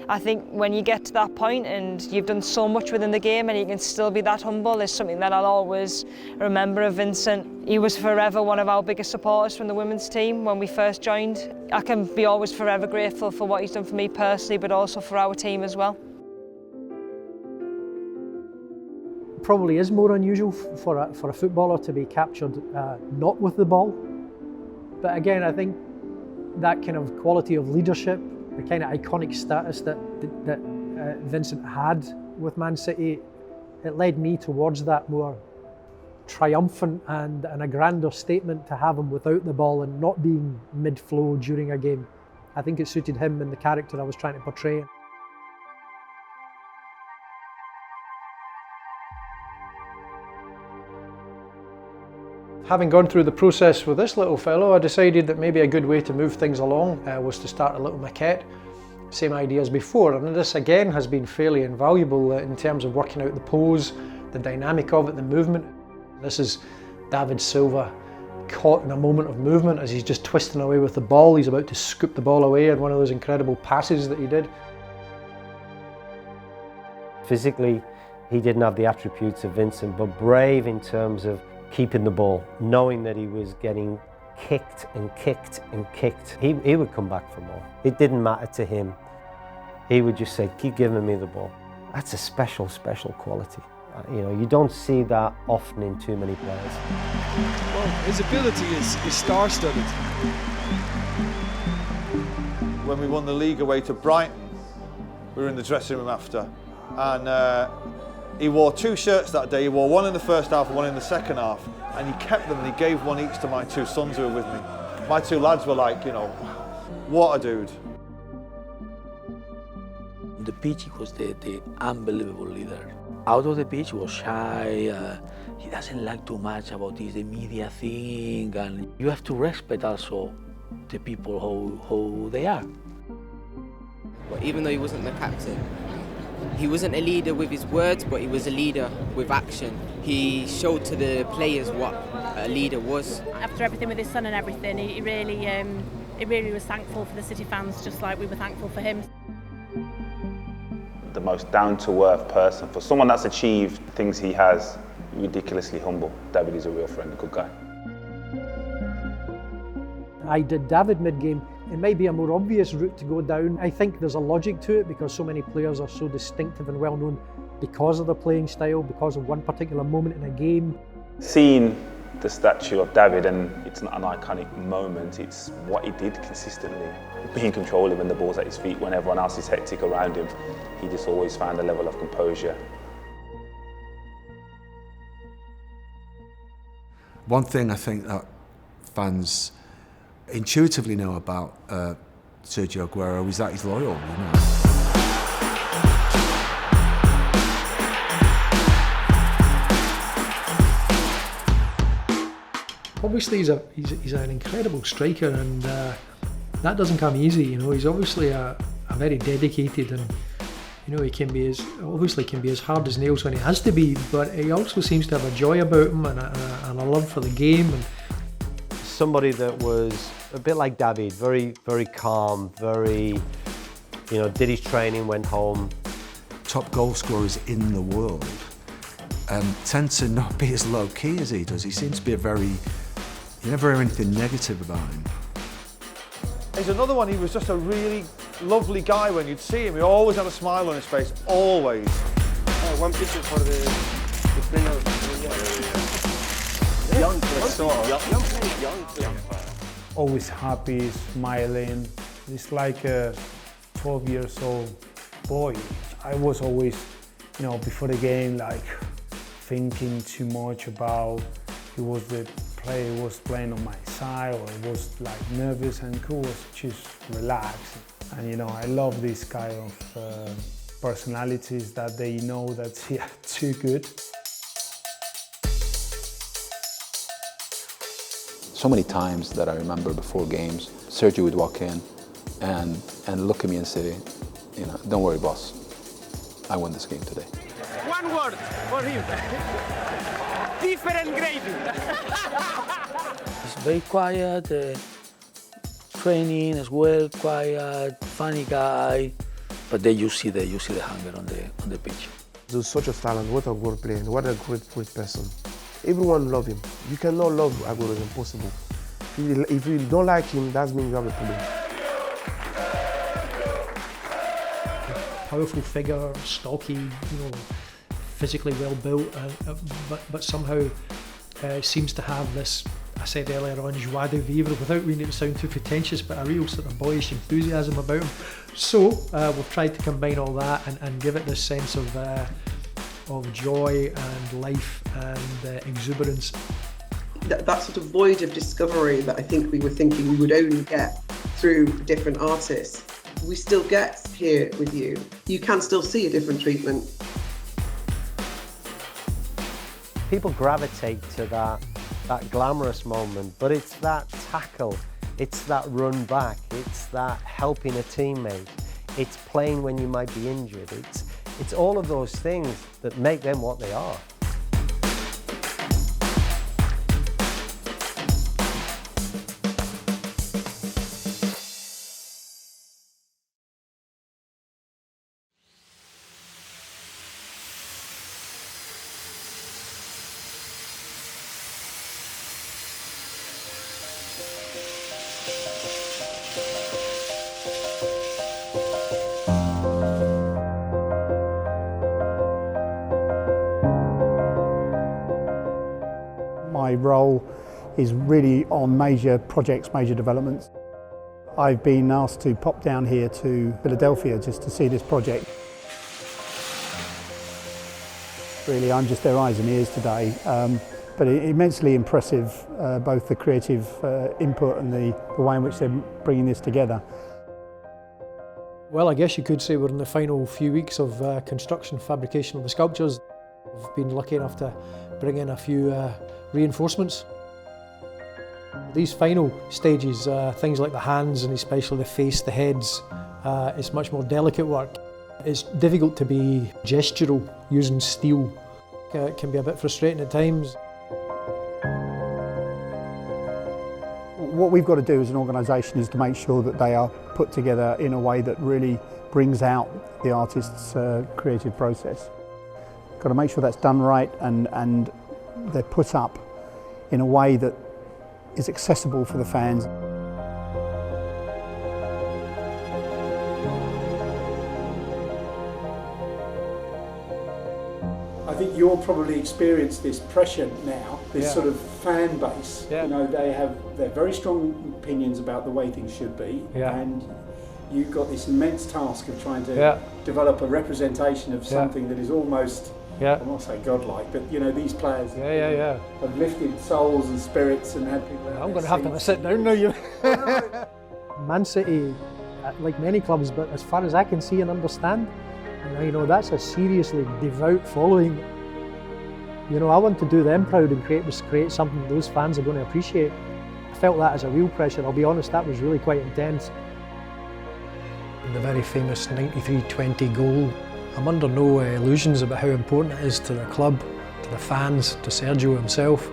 Speaker 8: I think when you get to that point and you've done so much within the game and you can still be that humble is something that I'll always remember of Vincent. He was forever one of our biggest supporters from the women's team when we first joined. I can be always forever grateful for what he's done for me personally, but also for our team as well.
Speaker 1: Probably is more unusual for a footballer to be captured not with the ball. But again, I think that kind of quality of leadership, the kind of iconic status that Vincent had with Man City, it led me towards that more triumphant and a grander statement to have him without the ball and not being mid-flow during a game. I think it suited him and the character I was trying to portray. Having gone through the process with this little fellow, I decided that maybe a good way to move things along was to start a little maquette. Same idea as before, and this again has been fairly invaluable in terms of working out the pose, the dynamic of it, the movement. This is David Silva caught in a moment of movement as he's just twisting away with the ball. He's about to scoop the ball away in one of those incredible passes that he did.
Speaker 7: Physically, he didn't have the attributes of Vincent, but brave in terms of keeping the ball, knowing that he was getting kicked and kicked and kicked. He would come back for more. It didn't matter to him. He would just say, keep giving me the ball. That's a special, special quality. You know, you don't see that often in too many players.
Speaker 18: Well, his ability is star-studded.
Speaker 22: When we won the league away to Brighton, we were in the dressing room after, and he wore two shirts that day. He wore one in the first half and one in the second half, and he kept them and he gave one each to my two sons who were with me. My two lads were like, you know, what a dude.
Speaker 10: The pitch, he was the unbelievable leader. Out of the pitch, he was shy. He doesn't like too much about the media thing, and you have to respect also the people who they are.
Speaker 12: But even though he wasn't the captain, he wasn't a leader with his words, but he was a leader with action. He showed to the players what a leader was.
Speaker 14: After everything with his son and everything, he really was thankful for the City fans, just like we were thankful for him.
Speaker 11: The most down-to-earth person. For someone that's achieved things he has, ridiculously humble. David is a real friend, a good guy.
Speaker 17: I did David mid-game. It might be a more obvious route to go down. I think there's a logic to it because so many players are so distinctive and well known because of their playing style, because of one particular moment in a game.
Speaker 11: Seeing the statue of David, and it's not an iconic moment, it's what he did consistently. Being controlling when the ball's at his feet, when everyone else is hectic around him, he just always found a level of composure.
Speaker 9: One thing I think that fans intuitively know about Sergio Aguero is that he's loyal, you know.
Speaker 1: Obviously, he's an incredible striker, and that doesn't come easy. You know, he's obviously a very dedicated, and you know, he can be as hard as nails when he has to be. But he also seems to have a joy about him and a love for the game. And
Speaker 7: somebody that was a bit like David, very, very calm, very, you know, did his training, went home.
Speaker 9: Top goal scorers in the world tend to not be as low key as he does. He seems to be you never hear anything negative about him.
Speaker 22: He's another one, he was just a really lovely guy when you'd see him. He always had a smile on his face, always.
Speaker 15: One picture for the winner. Young player.
Speaker 6: Always happy, smiling. He's like a 12 years old boy. I was always, you know, before the game, like thinking too much about who was the player who was playing on my side, or I was like nervous, and cool was just relaxed. And you know, I love this kind of personalities that they know that they are too good.
Speaker 2: So many times that I remember before games, Sergio would walk in and look at me and say, you know, don't worry, boss, I won this game today.
Speaker 4: One word for him. Different gravy.
Speaker 10: He's very quiet, training as well, quiet, funny guy. But then you see the hunger on the pitch.
Speaker 16: He's such a talent, what a good player, what a great person. Everyone loves him. You cannot love Aguero, it's impossible. If you don't like him, that means you have a problem.
Speaker 1: Powerful figure, stocky, you know, physically well built, but somehow seems to have this, I said earlier on, joie de vivre, without meaning to sound too pretentious, but a real sort of boyish enthusiasm about him. So we've tried to combine all that and give it this sense of joy and life and exuberance.
Speaker 25: That sort of void of discovery that I think we were thinking we would only get through different artists, we still get here with you. You can still see a different treatment.
Speaker 7: People gravitate to that glamorous moment, but it's that tackle, it's that run back, it's that helping a teammate, it's playing when you might be injured, it's all of those things that make them what they are.
Speaker 26: My role is really on major projects, major developments. I've been asked to pop down here to Philadelphia just to see this project. Really, I'm just their eyes and ears today, but immensely impressive, both the creative input and the way in which they're bringing this together.
Speaker 1: Well, I guess you could say we're in the final few weeks of construction, fabrication of the sculptures. We've been lucky enough to bring in a few reinforcements. These final stages, things like the hands and especially the face, the heads, it's much more delicate work. It's difficult to be gestural using steel. It can be a bit frustrating at times.
Speaker 26: What we've got to do as an organisation is to make sure that they are put together in a way that really brings out the artist's creative process. Got to make sure that's done right and they're put up in a way that is accessible for the fans.
Speaker 6: I think you'll probably experience this pressure now, this sort of fan base. You know, they have their very strong opinions about the way things should be, and you've got this immense task of trying to develop a representation of something that is almost, I won't say godlike, but you know, these players have lifted souls and spirits and had people.
Speaker 1: I'm going to have to sit down now. You. Man City, like many clubs, but as far as I can see and understand, you know, that's a seriously devout following. You know, I want to do them proud and create something those fans are going to appreciate. I felt that as a real pressure. I'll be honest, that was really quite intense. The very famous 93-20 goal. I'm under no illusions about how important it is to the club, to the fans, to Sergio himself.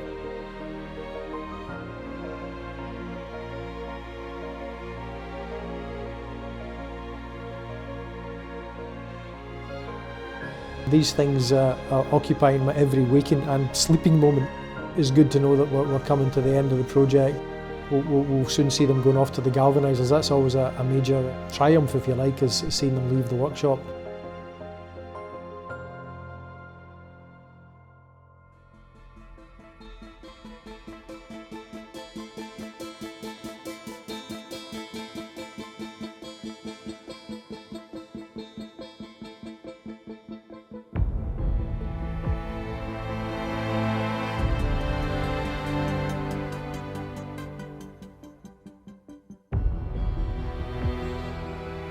Speaker 1: These things are occupying my every waking and sleeping moment. It's good to know that we're coming to the end of the project. We'll soon see them going off to the galvanisers. That's always a major triumph, if you like, is seeing them leave the workshop.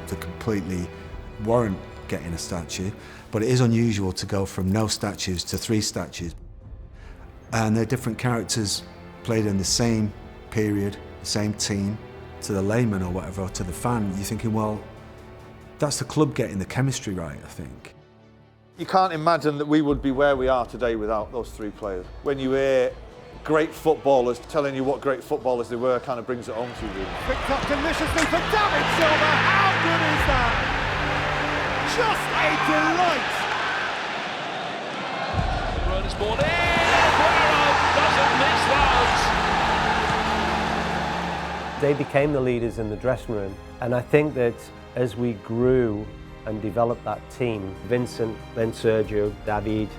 Speaker 9: To completely warrant getting a statue, but it is unusual to go from no statues to 3 statues. And they're different characters played in the same period, the same team. To the layman or whatever, or to the fan, you're thinking, well, that's the club getting the chemistry right, I think.
Speaker 22: You can't imagine that we would be where we are today without those 3 players. When you hear great footballers telling you what great footballers they were, kind of brings it home to you. Really.
Speaker 4: Picked up deliciously for David Silva. How good is that? Just a delight.
Speaker 18: Bruyne's ball in. Aguero doesn't miss those.
Speaker 7: They became the leaders in the dressing room, and I think that as we grew and developed that team, Vincent, then Sergio, David,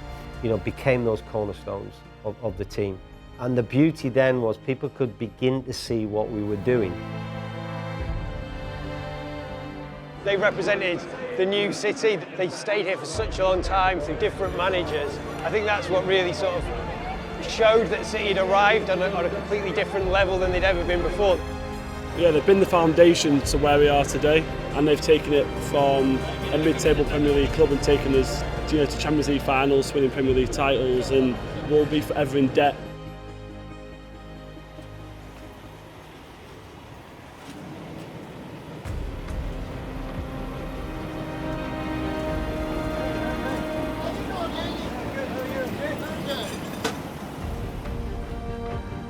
Speaker 7: you know, became those cornerstones of the team. And the beauty then was people could begin to see what we were doing.
Speaker 15: They represented the new city. They stayed here for such a long time through different managers. I think that's what really sort of showed that City had arrived on a completely different level than they'd ever been before.
Speaker 5: Yeah, they've been the foundation to where we are today, and they've taken it from a mid-table Premier League club and taken us, you know, to Champions League finals, winning Premier League titles, and we'll be forever in debt.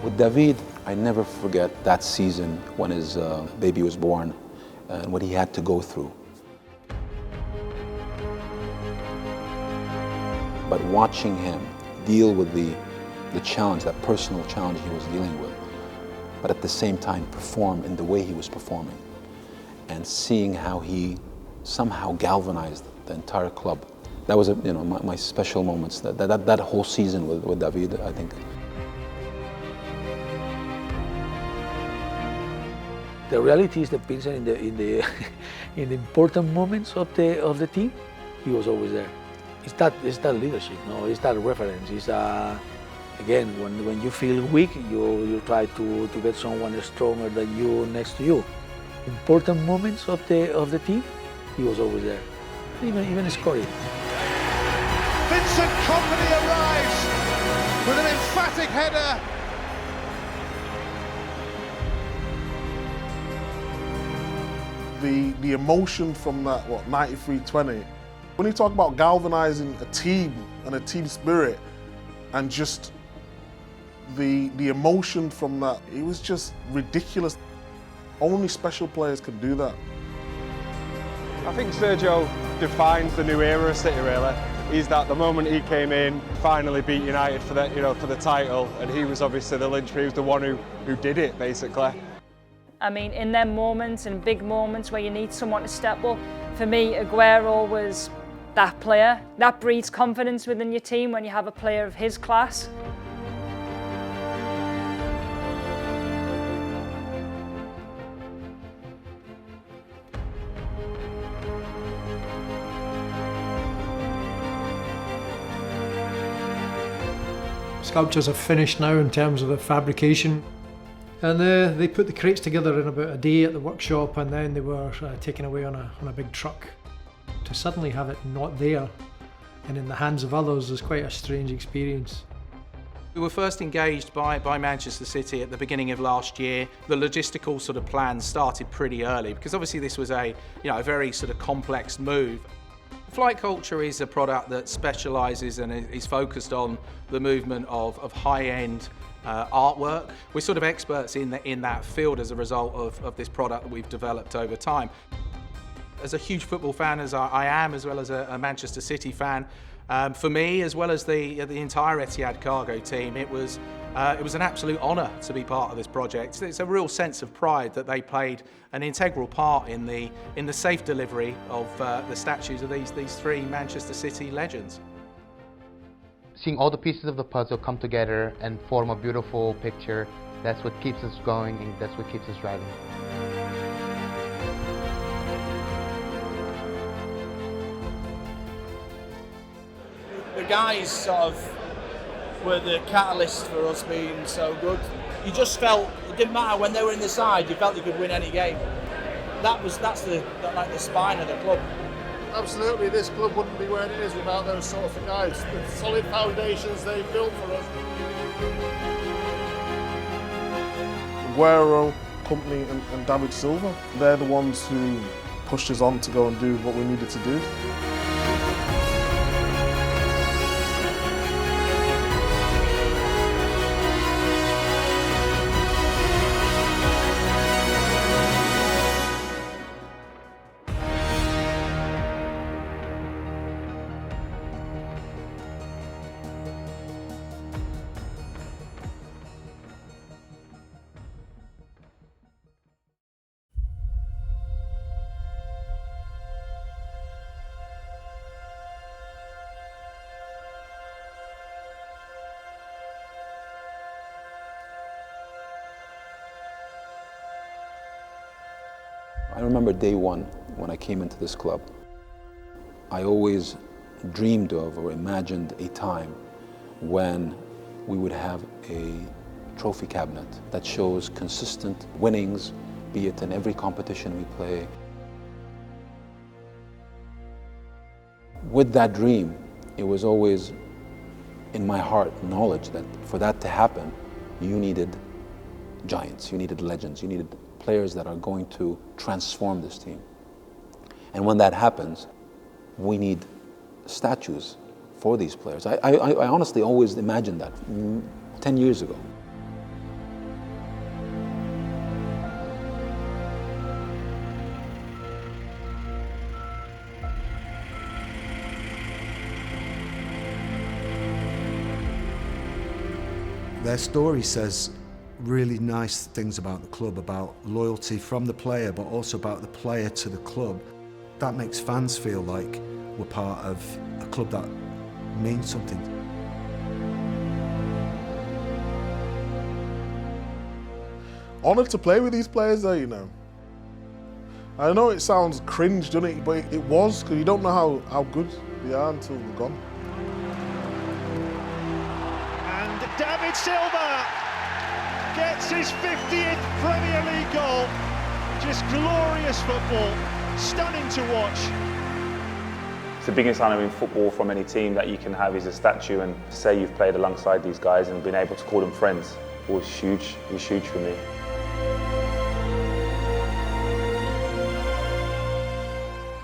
Speaker 2: With David, I never forget that season when his baby was born and what he had to go through. But watching him deal with the challenge, that personal challenge he was dealing with, but at the same time perform in the way he was performing, and seeing how he somehow galvanized the entire club. That was my special moments, that whole season with David, I think.
Speaker 10: The reality is that Vincent in the important moments of the team, he was always there. It's that leadership, no? It's that reference. It's again, when you feel weak, you try to get someone stronger than you next to you. Important moments of the team, he was always there. Even scoring.
Speaker 18: Vincent Kompany arrives with an emphatic header.
Speaker 3: The emotion from that, 93-20, when you talk about galvanizing a team and a team spirit and just the emotion from that, it was just ridiculous. Only special players can do that.
Speaker 13: I think Sergio defines the new era of City, really. He's that the moment he came in, finally beat United for the title, and he was obviously the linchpin. He was the one who did it, basically.
Speaker 8: I mean, in them moments, in big moments where you need someone to step up, for me, Aguero was that player. That breeds confidence within your team when you have a player of his class.
Speaker 1: Sculptures are finished now in terms of the fabrication, and they put the crates together in about a day at the workshop, and then they were taken away on a big truck. To suddenly have it not there and in the hands of others is quite a strange experience.
Speaker 19: We were first engaged by Manchester City at the beginning of last year. The logistical sort of plans started pretty early because obviously this was a very sort of complex move. Flight Culture is a product that specialises and is focused on the movement of high-end artwork. We're sort of experts in that field as a result of this product that we've developed over time. As a huge football fan as I am, as well as a Manchester City fan, for me, as well as the entire Etihad cargo team, it was an absolute honour to be part of this project. It's a real sense of pride that they played an integral part in the safe delivery of the statues of these three Manchester City legends.
Speaker 20: Seeing all the pieces of the puzzle come together and form a beautiful picture, that's what keeps us going and that's what keeps us driving.
Speaker 21: The guys sort of were the catalyst for us being so good. You just felt, it didn't matter when they were in the side, you felt you could win any game. That's the spine of the club.
Speaker 3: Absolutely, this club wouldn't be where it is without those sort of guys. The solid foundations they built for us. Aguero, Kompany and David Silva, they're the ones who pushed us on to go and do what we needed to do.
Speaker 2: I remember day one when I came into this club. I always dreamed of or imagined a time when we would have a trophy cabinet that shows consistent winnings, be it in every competition we play. With that dream, it was always in my heart knowledge that for that to happen, you needed giants, you needed legends, you needed players that are going to transform this team. And when that happens, we need statues for these players. I honestly always imagined that 10 years ago.
Speaker 9: Their story says really nice things about the club, about loyalty from the player, but also about the player to the club. That makes fans feel like we're part of a club that means something.
Speaker 3: Honoured to play with these players though, you know. I know it sounds cringe, doesn't it? But it was, because you don't know how good they are until they're gone.
Speaker 4: And David Silva gets his 50th Premier League goal. Just glorious football. stunning to watch.
Speaker 11: It's the biggest honour in football from any team that you can have is a statue, and to say you've played alongside these guys and been able to call them friends was huge. It was huge for me.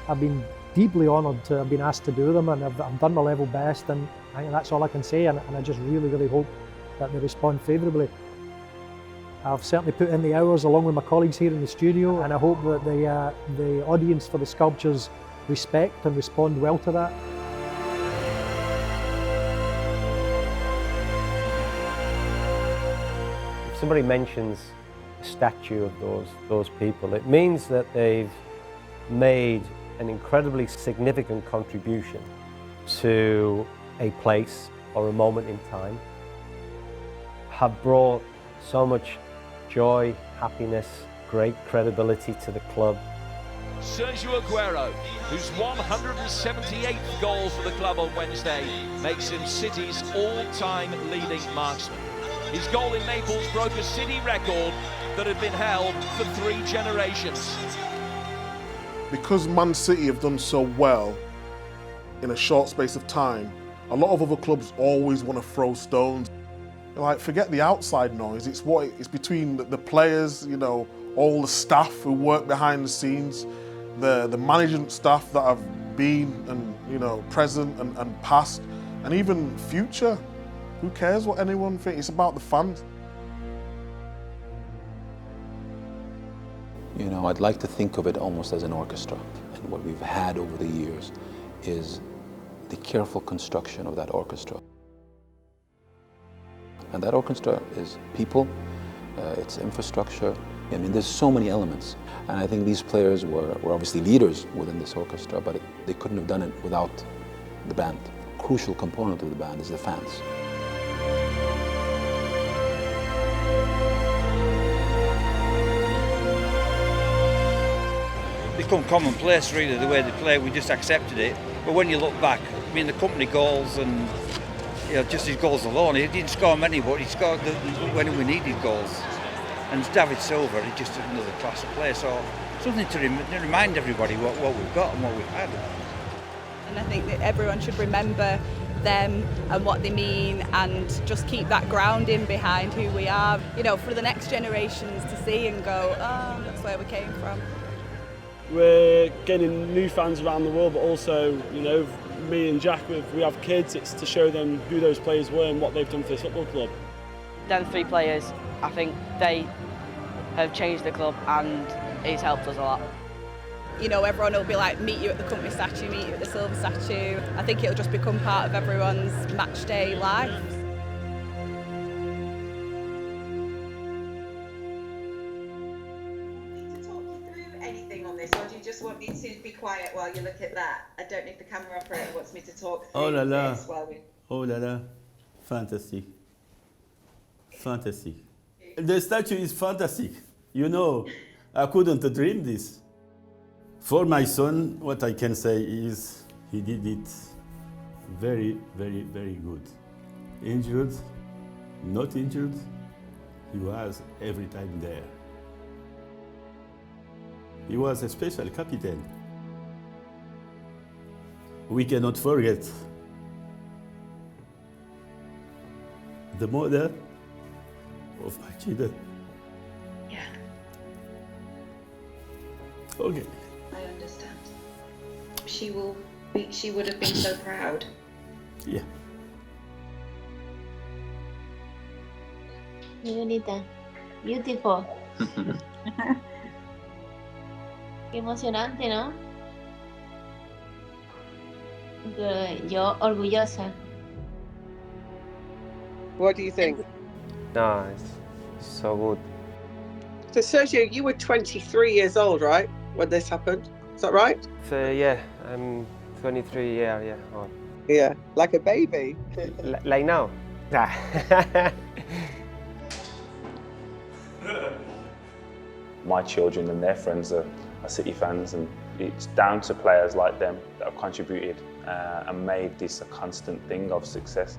Speaker 1: I've been deeply honoured to have been asked to do them, and I've done my level best, and I think that's all I can say, and I just really hope that they respond favourably. I've certainly put in the hours along with my colleagues here in the studio, and I hope that the audience for the sculptures respect and respond well to that.
Speaker 7: If somebody mentions a statue of those people, it means that they've made an incredibly significant contribution to a place or a moment in time, have brought so much joy, happiness, great credibility to the club.
Speaker 12: Sergio Aguero, whose 178th goal for the club on Wednesday makes him City's all-time leading marksman. His goal in Naples broke a City record that had been held for 3 generations.
Speaker 3: Because Man City have done so well in a short space of time, a lot of other clubs always want to throw stones. Like, forget the outside noise, it's between the players, you know, all the staff who work behind the scenes, the management staff that have been and, you know, present and past, and even future. Who cares what anyone thinks? It's about the fans.
Speaker 2: You know, I'd like to think of it almost as an orchestra. And what we've had over the years is the careful construction of that orchestra. And that orchestra is people, it's infrastructure. I mean, there's so many elements. And I think these players were obviously leaders within this orchestra, but they couldn't have done it without the band. A crucial component of the band is the fans.
Speaker 14: Become commonplace really, the way they play, we just accepted it. But when you look back, I mean the Kompany goals and just his goals alone, he didn't score many, but he scored when we needed goals. And David Silva, he's just another class of player, so something to remind everybody what we've got and what we've had.
Speaker 17: And I think that everyone should remember them and what they mean, and just keep that grounding behind who we are, you know, for the next generations to see and go, oh, that's where we came from.
Speaker 5: We're getting new fans around the world, but also, you know, me and Jack, we have kids, it's to show them who those players were and what they've done for this football club.
Speaker 23: Them 3 players, I think they have changed the club and it's helped us a lot.
Speaker 17: You know, everyone will be like, meet you at the Kompany statue, meet you at the Silva statue. I think it'll just become part of everyone's match day life.
Speaker 24: Anything on this, or do you just want me to be quiet while you look at that? I don't know if the camera operator wants me to talk through this while we...
Speaker 27: Oh la la, fantastic. Fantastic. The statue is fantastic. You know, I couldn't dream this. For my son, what I can say is he did it very good. Injured, not injured, he was every time there. He was a special captain. We cannot forget the mother of my children.
Speaker 24: Yeah.
Speaker 27: Okay.
Speaker 24: I understand. She would have been so proud.
Speaker 27: Yeah.
Speaker 28: Bonita. Beautiful. Qué emocionante, ¿no? Yo orgullosa.
Speaker 25: What do you think?
Speaker 29: No, it's so good.
Speaker 25: So Sergio, you were 23 years old, right, when this happened? Is that right?
Speaker 29: So, yeah, I'm 23 years, yeah. Old.
Speaker 25: Yeah, like a baby.
Speaker 29: Like now?
Speaker 11: My children and their friends are City fans, and it's down to players like them that have contributed and made this a constant thing of success.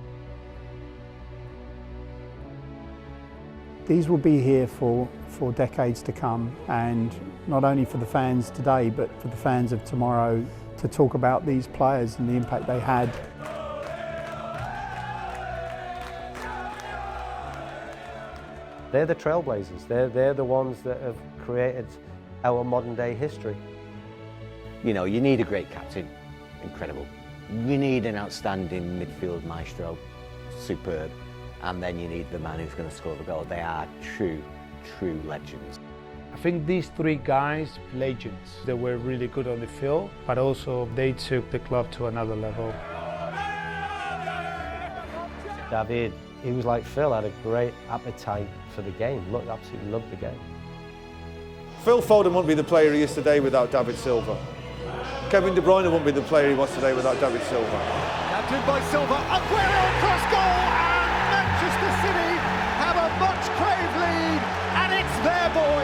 Speaker 6: These will be here for decades to come, and not only for the fans today but for the fans of tomorrow, to talk about these players and the impact they had.
Speaker 7: They're the trailblazers. They're the ones that have created our modern day history.
Speaker 8: You know, you need a great captain, incredible. You need an outstanding midfield maestro, superb. And then you need the man who's going to score the goal. They are true legends.
Speaker 10: I think these three guys, legends. They were really good on the field, but also they took the club to another level.
Speaker 7: David, he was like Phil, had a great appetite for the game. Absolutely loved the game.
Speaker 13: Phil Foden wouldn't be the player he is today without David Silva. Kevin De Bruyne wouldn't be the player he was today without David Silva.
Speaker 4: Captained by Silva, Aguero cross goal, and Manchester City have a much-craved lead, and it's their boy,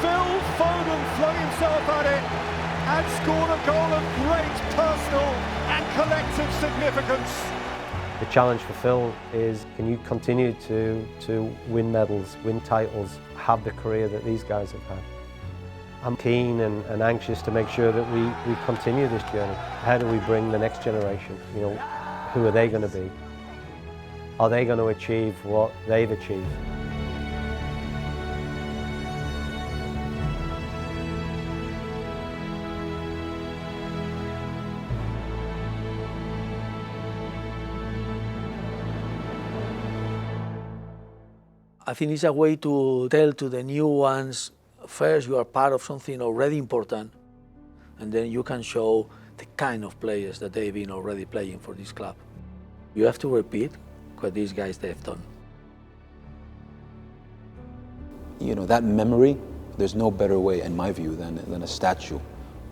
Speaker 4: Phil Foden, flung himself at it and scored a goal of great personal and collective significance.
Speaker 7: The challenge for Phil is, can you continue to win medals, win titles, have the career that these guys have had? I'm keen and anxious to make sure that we continue this journey. How do we bring the next generation? You know, who are they going to be? Are they going to achieve what they've achieved?
Speaker 15: I think it's a way to tell to the new ones, first you are part of something already important, and then you can show the kind of players that they've been already playing for this club. You have to repeat what these guys they've done.
Speaker 2: You know, that memory, there's no better way, in my view, than a statue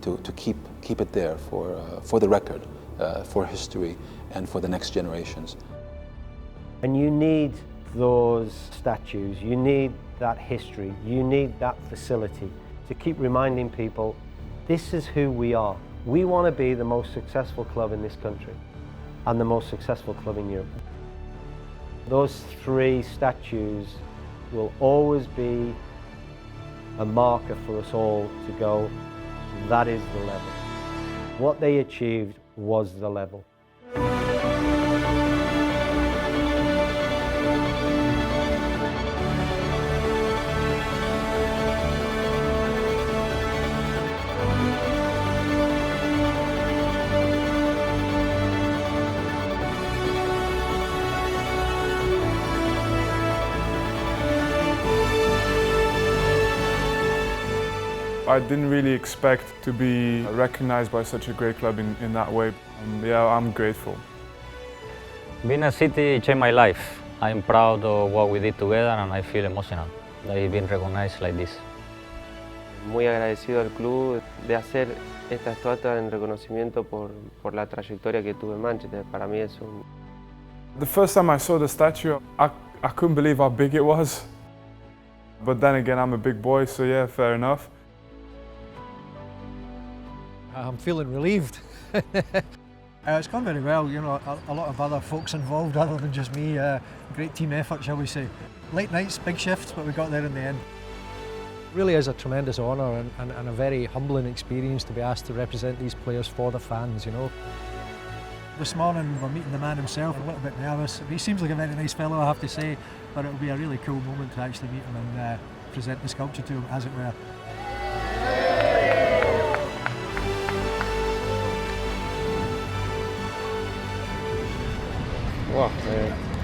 Speaker 2: to keep it there for the record, for history, and for the next generations.
Speaker 7: And you need those statues, you need that history, you need that facility to keep reminding people, this is who we are. We want to be the most successful club in this country and the most successful club in Europe. Those three statues will always be a marker for us all to go, that is the level. What they achieved was the level.
Speaker 16: I didn't really expect to be recognized by such a great club in that way. Yeah, I'm grateful.
Speaker 18: Being a City changed my life. I'm proud of what we did together and I feel emotional that it's been recognized like this.
Speaker 22: Muy agradecido al club de hacer esta estatua en reconocimiento por la trayectoria que tuve en Manchester. Para mí es un...
Speaker 16: The first time I saw the statue, I couldn't believe how big it was. But then again, I'm a big boy, so yeah, fair enough.
Speaker 1: I'm feeling relieved. It's gone very well, you know, a lot of other folks involved other than just me. Great team effort, shall we say. Late nights, big shifts, but we got there in the end. Really is a tremendous honour and a very humbling experience to be asked to represent these players for the fans, you know. This morning we're meeting the man himself, a little bit nervous. He seems like a very nice fellow, I have to say, but it'll be a really cool moment to actually meet him and present the sculpture to him, as it were.
Speaker 22: Wow,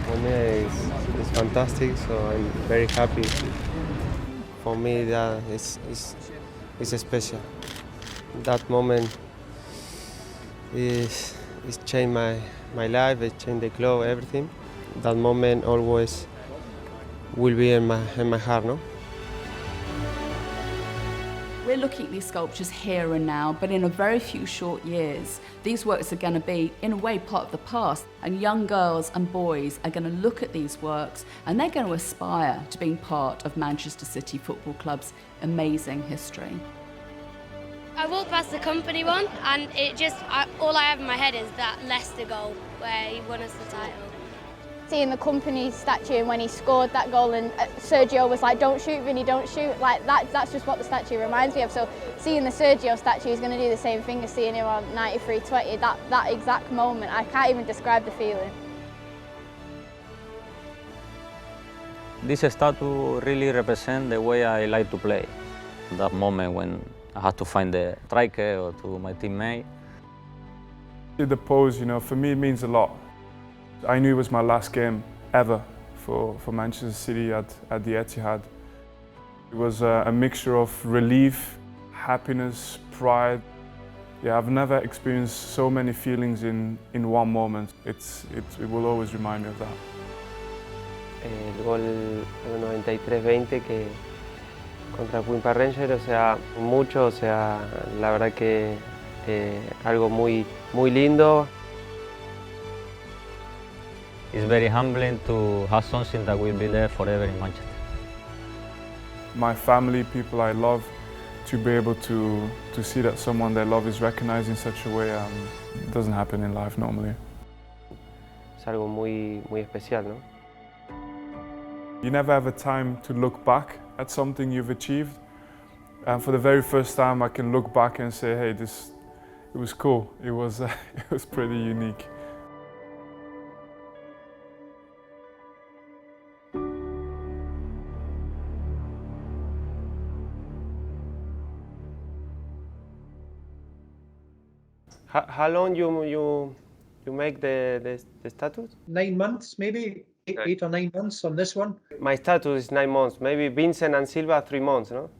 Speaker 22: for me it's fantastic, so I'm very happy. For me that is special. That moment is changed my life, it changed the club, everything. That moment always will be in my heart, no?
Speaker 26: We're looking at these sculptures here and now, but in a very few short years, these works are going to be, in a way, part of the past, and young girls and boys are going to look at these works and they're going to aspire to being part of Manchester City Football Club's amazing history.
Speaker 30: I walked past the Kompany one and all I have in my head is that Leicester goal where he won us the title.
Speaker 3: seeing the Kompany statue and when he scored that goal and Sergio was like, don't shoot Vinny, don't shoot, like that's just what the statue reminds me of. So seeing the Sergio statue is going to do the same thing as seeing him on 93-20, that exact moment, I can't even describe the feeling.
Speaker 18: This statue really represents the way I like to play. That moment when I had to find the striker or to my teammate.
Speaker 16: The pose, you know, for me it means a lot. I knew it was my last game ever for Manchester City at the Etihad. It was a mixture of relief, happiness, pride. Yeah, I've never experienced so many feelings in one moment. It will always remind me of that.
Speaker 22: El gol 93-20 que contra Queen Park Rangers, o sea, mucho, o sea, la verdad que algo muy lindo.
Speaker 18: It's very humbling to have something that will be there forever in Manchester.
Speaker 16: My family, people I love, to be able to see that someone they love is recognized in such a way, it doesn't happen in life normally.
Speaker 22: Es algo muy especial, ¿no?
Speaker 16: You never have a time to look back at something you've achieved. And for the very first time I can look back and say, hey, it was cool. It was pretty unique.
Speaker 22: How long you make the statue?
Speaker 1: 9 months, maybe 8 or 9 months on this one.
Speaker 22: My statue is 9 months. Maybe Vincent and Silva 3 months, no?